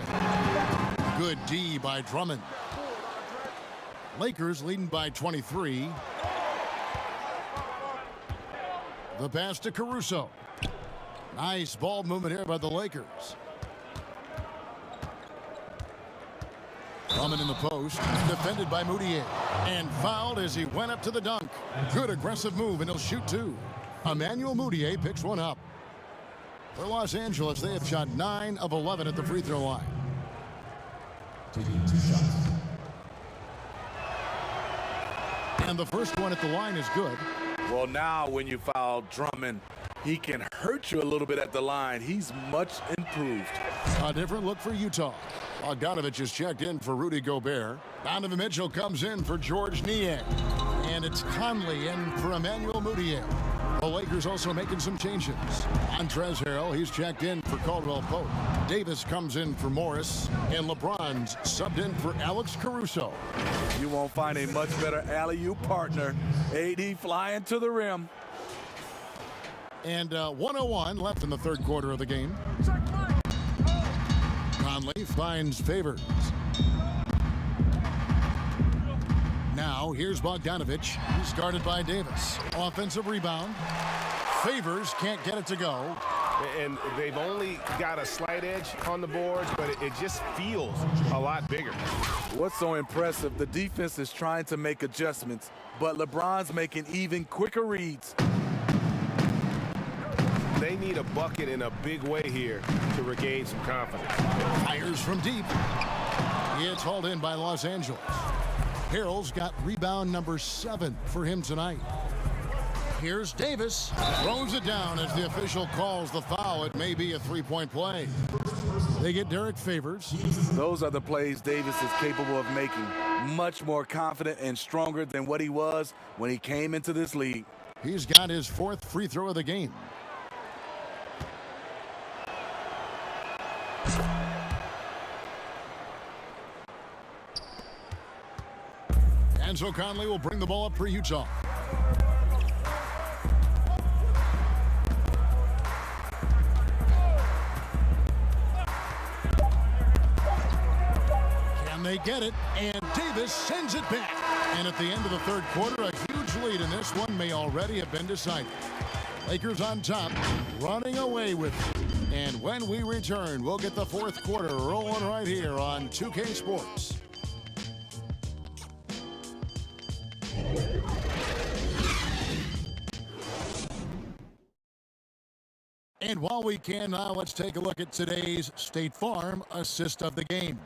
A: Good D by Drummond. Lakers leading by 23. The pass to Caruso. Nice ball movement here by the Lakers. Drummond in the post, defended by Moutier, and fouled as he went up to the dunk. Good aggressive move, and he'll shoot two. Emmanuel Moutier picks one up. For Los Angeles, they have shot 9 of 11 at the free throw line.
L: Taking 2 shots.
A: And the first one at the line is good.
D: Well, now when you foul Drummond, he can hurt you a little bit at the line. He's much improved.
A: A different look for Utah. Bogdanovich is checked in for Rudy Gobert. Donovan Mitchell comes in for George Niang. And it's Conley in for Emmanuel Moutier. The Lakers also making some changes. Montrezl Harrell, he's checked in for Caldwell Pope. Davis comes in for Morris. And LeBron's subbed in for Alex Caruso.
D: You won't find a much better alley-oop partner. AD flying to the rim.
A: And 1:01 left in the third quarter of the game. Conley finds Favors. Now here's Bogdanovich. He's guarded by Davis. Offensive rebound. Favors can't get it to go.
E: And they've only got a slight edge on the boards, but it just feels a lot bigger.
D: What's so impressive, the defense is trying to make adjustments, but LeBron's making even quicker reads.
E: They need a bucket in a big way here to regain some confidence.
A: Fires from deep. It's hauled in by Los Angeles. Harrell's got rebound number 7 for him tonight. Here's Davis. Throws it down as the official calls the foul. It may be a three-point play. They get Derek Favors.
D: Those are the plays Davis is capable of making. Much more confident and stronger than what he was when he came into this league.
A: He's got his 4th free throw of the game. And so Conley will bring the ball up for Utah. Can they get it? And Davis sends it back. And at the end of the third quarter, a huge lead in this one may already have been decided. Lakers on top, running away with it. And when we return, we'll get the fourth quarter rolling right here on 2K Sports. And while we can now, let's take a look at today's State Farm assist of the game.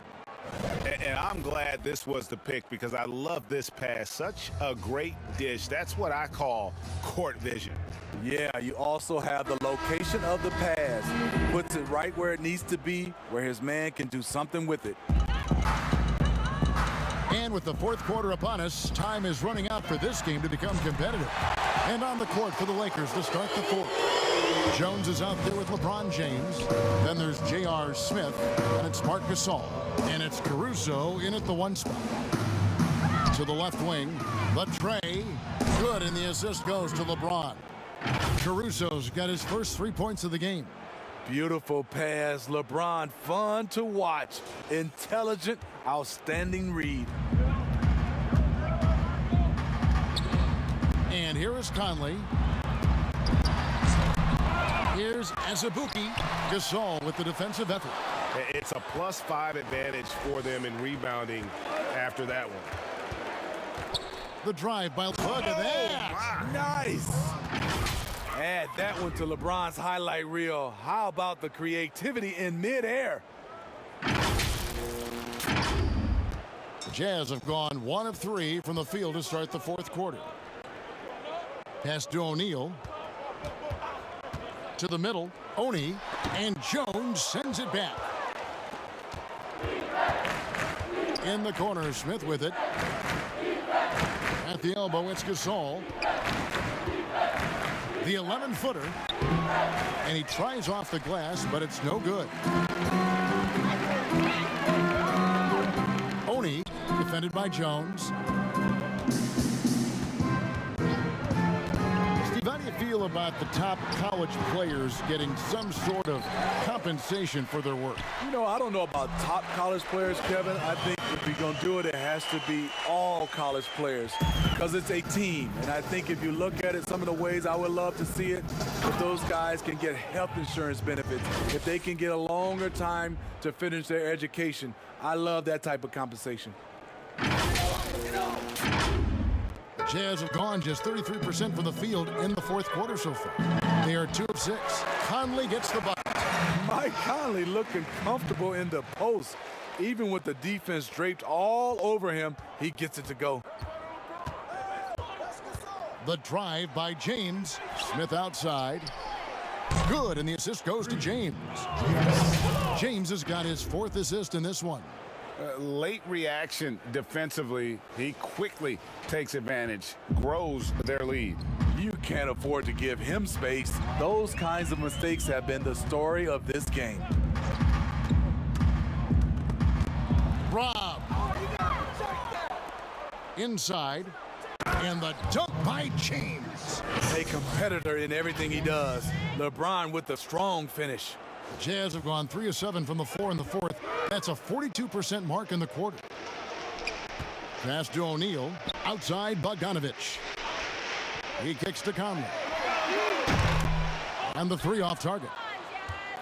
E: And I'm glad this was the pick because I love this pass. Such a great dish. That's what I call court vision.
D: Yeah, you also have the location of the pass. Puts it right where it needs to be, where his man can do something with it.
A: And with the fourth quarter upon us, time is running out for this game to become competitive. And on the court for the Lakers to start the fourth. Jones is out there with LeBron James. Then there's J.R. Smith, and it's Marc Gasol. And it's Caruso in at the 1 spot. To the left wing, the tray. Good, and the assist goes to LeBron. Caruso's got his first 3 points of the game.
D: Beautiful pass, LeBron. Fun to watch. Intelligent, outstanding read.
A: And here is Conley. Here's Azubuike. Gasol with the defensive effort.
E: It's a +5 advantage for them in rebounding after that one.
A: The drive by, look at that.
D: Nice. Add that one to LeBron's highlight reel. How about the creativity in midair?
A: The Jazz have gone 1 of 3 from the field to start the fourth quarter. Pass to O'Neal. To the middle, Oni, and Jones sends it back. In the corner, Smith with it. At the elbow, it's Gasol. The 11-footer. And he tries off the glass, but it's no good. Oni, defended by Jones. Steve, how do you feel about the top college players getting some sort of compensation for their work?
D: You know, I don't know about top college players, Kevin. I think if you're going to do it, it has to be all college players because it's a team. And I think if you look at it, some of the ways I would love to see it, if those guys can get health insurance benefits, if they can get a longer time to finish their education, I love that type of compensation.
A: Jazz have gone just 33% from the field in the fourth quarter so far. They are 2 of 6. Conley gets the bucket.
D: Mike Conley looking comfortable in the post. Even with the defense draped all over him, he gets it to go.
A: The drive by James. Smith outside. Good, and the assist goes to James. James has got his 4th assist in this one.
B: Late reaction defensively. He quickly takes advantage, grows their lead.
D: You can't afford to give him space. Those kinds of mistakes have been the story of this game.
A: Rob. Inside. And the dunk by James.
D: A competitor in everything he does. LeBron with the strong finish.
A: Jazz have gone 3 of 7 from the floor in the fourth. That's a 42% mark in the quarter. Pass to O'Neal. Outside Bogdanovich. He kicks to Conley. And the 3 off target.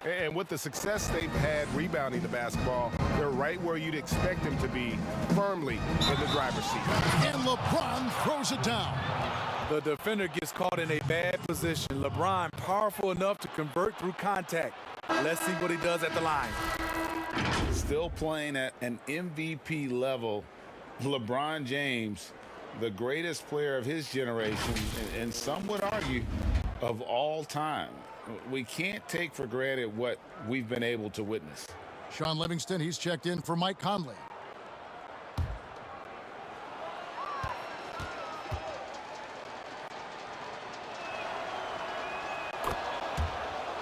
E: And with the success they've had rebounding the basketball, they're right where you'd expect them to be, firmly in the driver's seat.
A: And LeBron throws it down.
D: The defender gets caught in a bad position. LeBron powerful enough to convert through contact. Let's see what he does at the line.
B: Still playing at an MVP level. LeBron James, the greatest player of his generation, and some would argue of all time. We can't take for granted what we've been able to witness.
A: Sean Livingston, he's checked in for Mike Conley.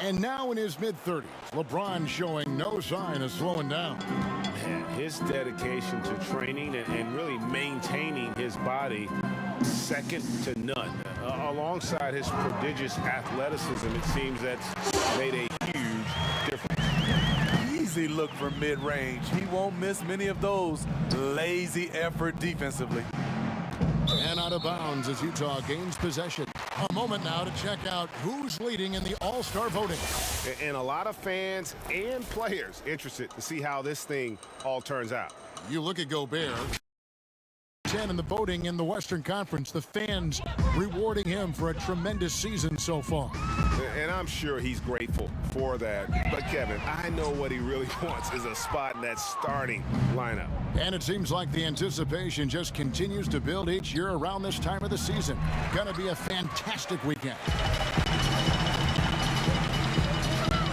A: And now in his mid-30s, LeBron showing no sign of slowing down.
B: His dedication to training and really maintaining his body, second to none. Alongside his prodigious athleticism, it seems that's made a huge difference.
D: Easy look from mid-range. He won't miss many of those. Lazy effort defensively.
A: And out of bounds as Utah gains possession. A moment now to check out who's leading in the All-Star voting.
E: And a lot of fans and players interested to see how this thing all turns out.
A: You look at Gobert. 10 in the voting in the Western Conference. The fans rewarding him for a tremendous season so far.
E: And I'm sure he's grateful for that. But, Kevin, I know what he really wants is a spot in that starting lineup.
A: And it seems like the anticipation just continues to build each year around this time of the season. Gonna be a fantastic weekend.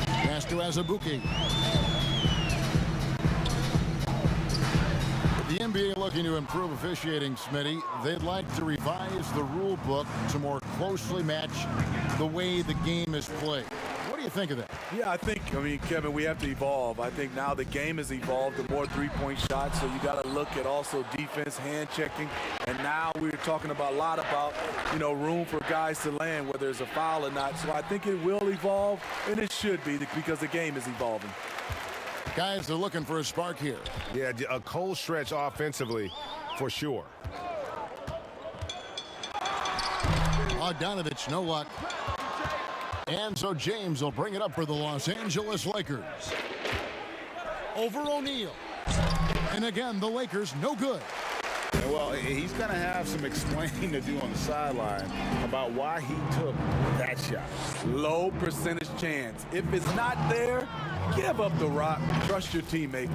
A: Pass to Azubuike. The NBA looking to improve officiating, Smitty. They'd like to revise the rule book to more closely match the way the game is played. What do you think of that?
D: Yeah, Kevin, we have to evolve. I think now the game has evolved to more three-point shots, so you got to look at also defense, hand checking, and now we're talking about a lot about, room for guys to land, whether there's a foul or not. So I think it will evolve, and it should be because the game is evolving.
A: Guys, they're looking for a spark here.
E: Yeah, a cold stretch offensively, for sure.
A: Bogdanovich, no luck. And so James will bring it up for the Los Angeles Lakers. Over O'Neal. And again, the Lakers, no good.
B: Well, he's going to have some explaining to do on the sideline about why he took that shot.
D: Low percentage chance. If it's not there, give up the rock. Trust your teammates.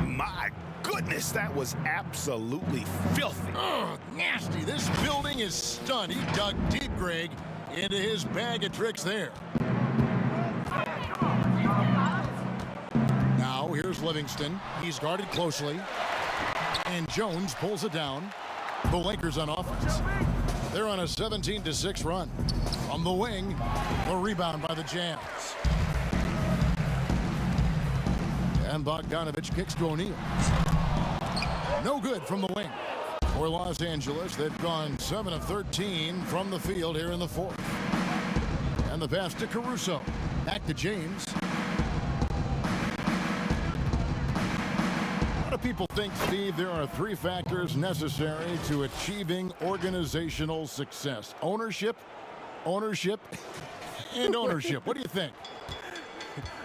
E: My goodness, that was absolutely filthy.
A: Oh, nasty. This building is stunned. He dug deep, Greg, into his bag of tricks there. Livingston. He's guarded closely. And Jones pulls it down. The Lakers on offense. They're on a 17-6 run. On the wing, the rebound by the Jazz. And Bogdanovich kicks to O'Neal. No good from the wing. For Los Angeles, they've gone 7 of 13 from the field here in the fourth. And the pass to Caruso. Back to James. A lot of people think, Steve, there are 3 factors necessary to achieving organizational success. Ownership, and ownership. What do you think?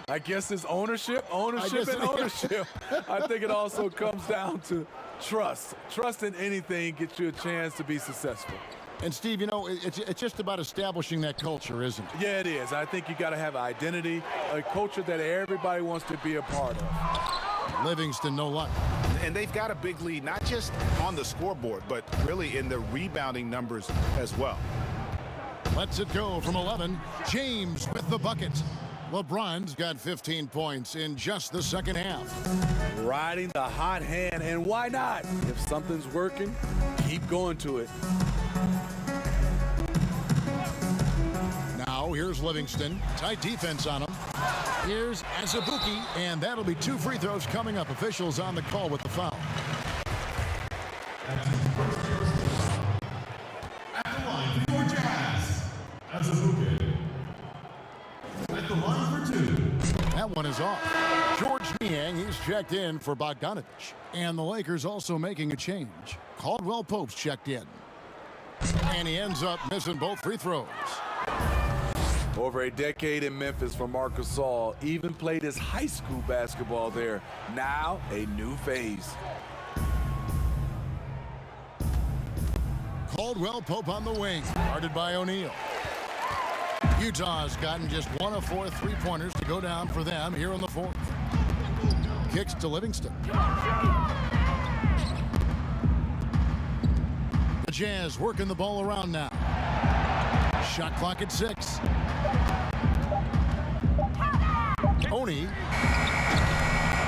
D: I guess it's ownership. I think it also comes down to trust. Trust in anything gets you a chance to be successful.
A: And Steve, you know, it's just about establishing that culture, isn't it?
D: Yeah, it is. I think you got to have an identity, a culture that everybody wants to be a part of.
A: Livingston, no luck.
B: And they've got a big lead, not just on the scoreboard, but really in the rebounding numbers as well.
A: Lets it go from 11. James with the bucket. LeBron's got 15 points in just the second half.
D: Riding the hot hand, and why not? If something's working, keep going to it.
A: Now here's Livingston. Tight defense on him. Here's Azubuike, and that'll be 2 free throws coming up. Officials on the call with the foul.
L: At the line for Jazz, Azubuike. At the line for 2.
A: That one is off. George Niang, he's checked in for Bogdanovich. And the Lakers also making a change. Caldwell Pope's checked in. And he ends up missing both free throws.
D: Over a decade in Memphis for Marc Gasol, even played his high school basketball there. Now, a new phase.
A: Caldwell Pope on the wing, guarded by O'Neal. Utah's gotten just 1 of 4 3-pointers to go down for them here in the fourth. Kicks to Livingston. The Jazz working the ball around now. Shot clock at 6. Oni.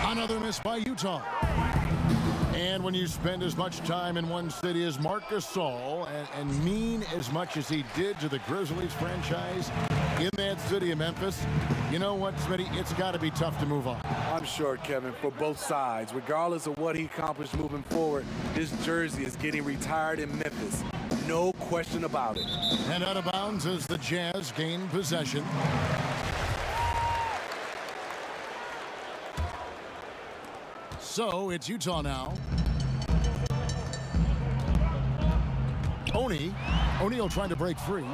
A: Another miss by Utah. And when you spend as much time in one city as Marc Gasol and mean as much as he did to the Grizzlies franchise in that city of Memphis, you know what, Smitty? It's got to be tough to move on.
D: I'm sure, Kevin, for both sides. Regardless of what he accomplished moving forward, his jersey is getting retired in Memphis. No question about it.
A: And out of bounds as the Jazz gain possession. So it's Utah now. O'Neal trying to break free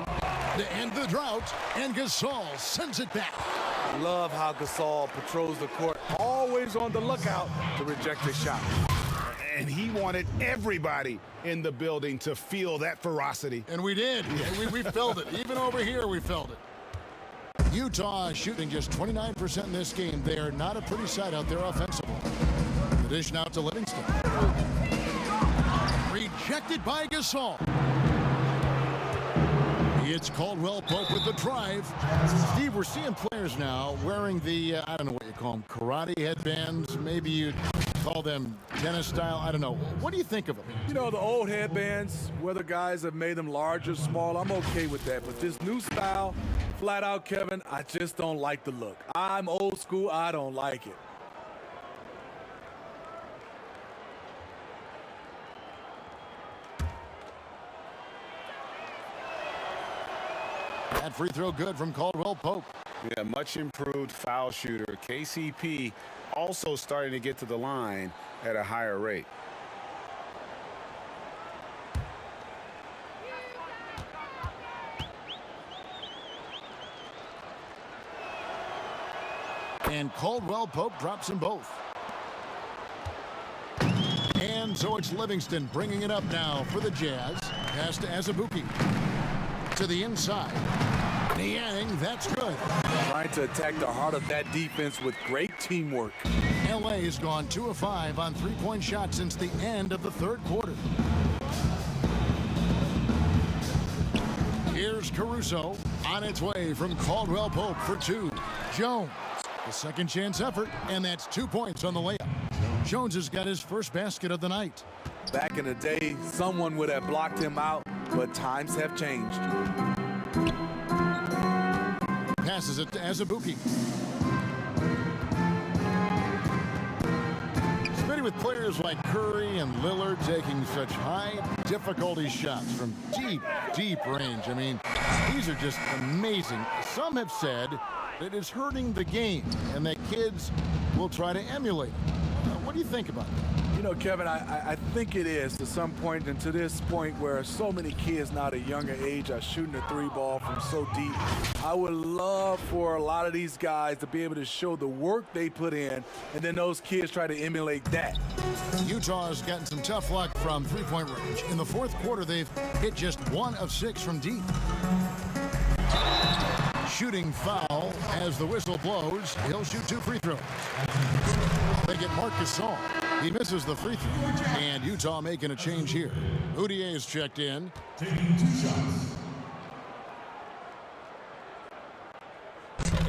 A: to end the drought, and Gasol sends it back.
D: Love how Gasol patrols the court, always on the lookout to reject a shot.
B: And he wanted everybody in the building to feel that ferocity.
A: And we did. We felt it. Even over here, we felt it. Utah shooting just 29% in this game. They are not a pretty sight out there offensively. The dish now to Livingston. Rejected by Gasol. It's Caldwell Pope with the drive. Steve, we're seeing players now wearing the, I don't know what you call them, karate headbands. Maybe you'd call them tennis style. I don't know. What do you think of them?
D: You know, the old headbands, whether guys have made them large or small, I'm okay with that. But this new style, flat out, Kevin, I just don't like the look. I'm old school. I don't like it.
A: That free throw good from Caldwell Pope.
B: Yeah, much improved foul shooter. KCP also starting to get to the line at a higher rate.
A: And Caldwell Pope drops them both. And so it's Livingston bringing it up now for the Jazz. Pass to Azubuike. To the inside. Niang, that's good.
D: Trying to attack the heart of that defense with great teamwork.
A: LA has gone 2 of 5 on 3-point shots since the end of the third quarter. Here's Caruso on its way from Caldwell Pope for 2. Jones The second chance effort, and that's 2 points on the layup. Jones has got his first basket of the night.
D: Back in the day, someone would have blocked him out, but times have changed.
A: Passes it to Azubuike. Spinning with players like Curry and Lillard taking such high difficulty shots from deep, deep range. I mean, these are just amazing. Some have said that it's hurting the game and that kids will try to emulate it. What do you think about that?
D: You know, Kevin, I think it is to some point, and to this point where so many kids now at a younger age are shooting the three ball from so deep. I would love for a lot of these guys to be able to show the work they put in, and then those kids try to emulate that.
A: Utah has gotten some tough luck from three-point range. In the fourth quarter, they've hit just 1 of 6 from deep. Shooting foul as the whistle blows. He'll shoot 2 free throws. They get Marc Gasol. He misses the free throw. And Utah making a change here. Udier is checked in.
L: Taking 2 shots.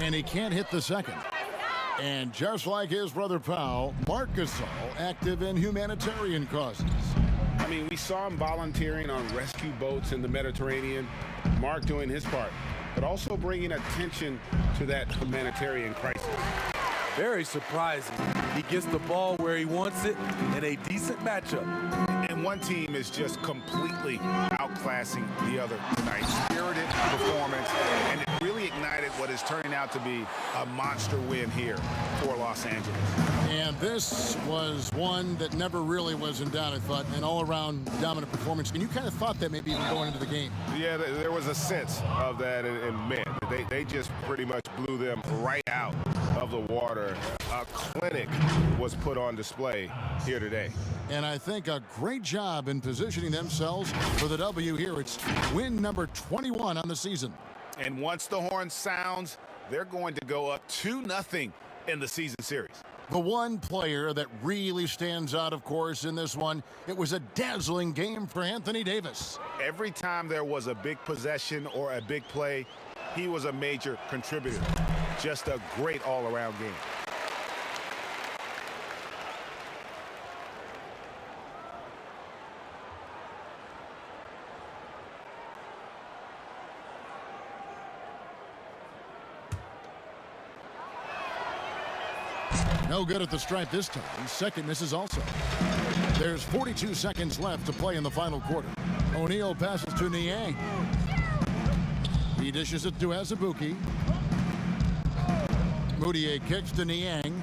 A: And he can't hit the second. And just like his brother Powell, Marc Gasol active in humanitarian causes.
B: I mean, we saw him volunteering on rescue boats in the Mediterranean. Marc doing his part, but also bringing attention to that humanitarian crisis.
D: Very surprising. He gets the ball where he wants it in a decent matchup.
B: And one team is just completely outclassing the other tonight. Spirited performance, and it really ignited what is turning out to be a monster win here for Los Angeles.
A: And this was one that never really was in doubt, I thought, an all-around dominant performance. And you kind of thought that maybe even going into the game.
E: Yeah, there was a sense of that, and man, they just pretty much blew them right out of the water. A clinic was put on display here today.
A: And I think a great job in positioning themselves for the W here. It's win number 21 on the season.
B: And once the horn sounds, they're going to go up 2-0 in the season series.
A: The one player that really stands out, of course, in this one, it was a dazzling game for Anthony Davis.
B: Every time there was a big possession or a big play, he was a major contributor. Just a great all-around game.
A: No good at the stripe this time. Second misses also. There's 42 seconds left to play in the final quarter. O'Neal passes to Niang. He dishes it to Azubuike. Mudiay kicks to Niang.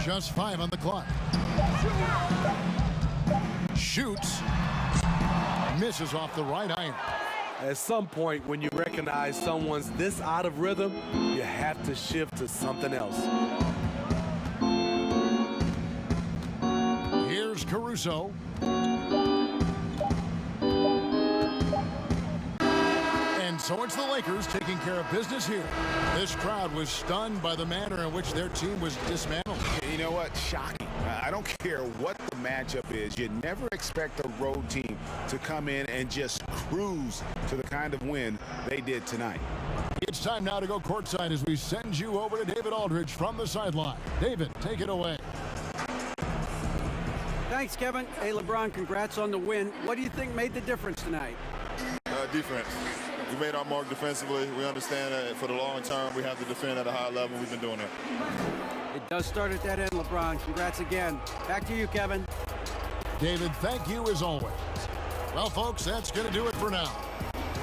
A: Just 5 on the clock. Shoots. Misses off the right iron.
D: At some point, when you recognize someone's this out of rhythm, you have to shift to something else.
A: Here's Caruso. And so it's the Lakers taking care of business here. This crowd was stunned by the manner in which their team was dismantled.
B: You know what? Shocking. I don't care what the matchup is. You never expect a road team to come in and just cruise to the kind of win they did tonight.
A: It's time now to go courtside as we send you over to David Aldridge from the sideline. David, take it away.
C: Thanks, Kevin. Hey, LeBron, congrats on the win. What do you think made the difference tonight?
M: Defense. We made our mark defensively. We understand that for the long term, we have to defend at a high level. We've been doing it.
C: It does start at that end, LeBron. Congrats again. Back to you, Kevin.
A: David, thank you as always. Well, folks, that's going to do it for now.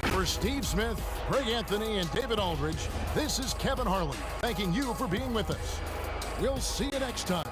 A: For Steve Smith, Greg Anthony, and David Aldridge, this is Kevin Harlan thanking you for being with us. We'll see you next time.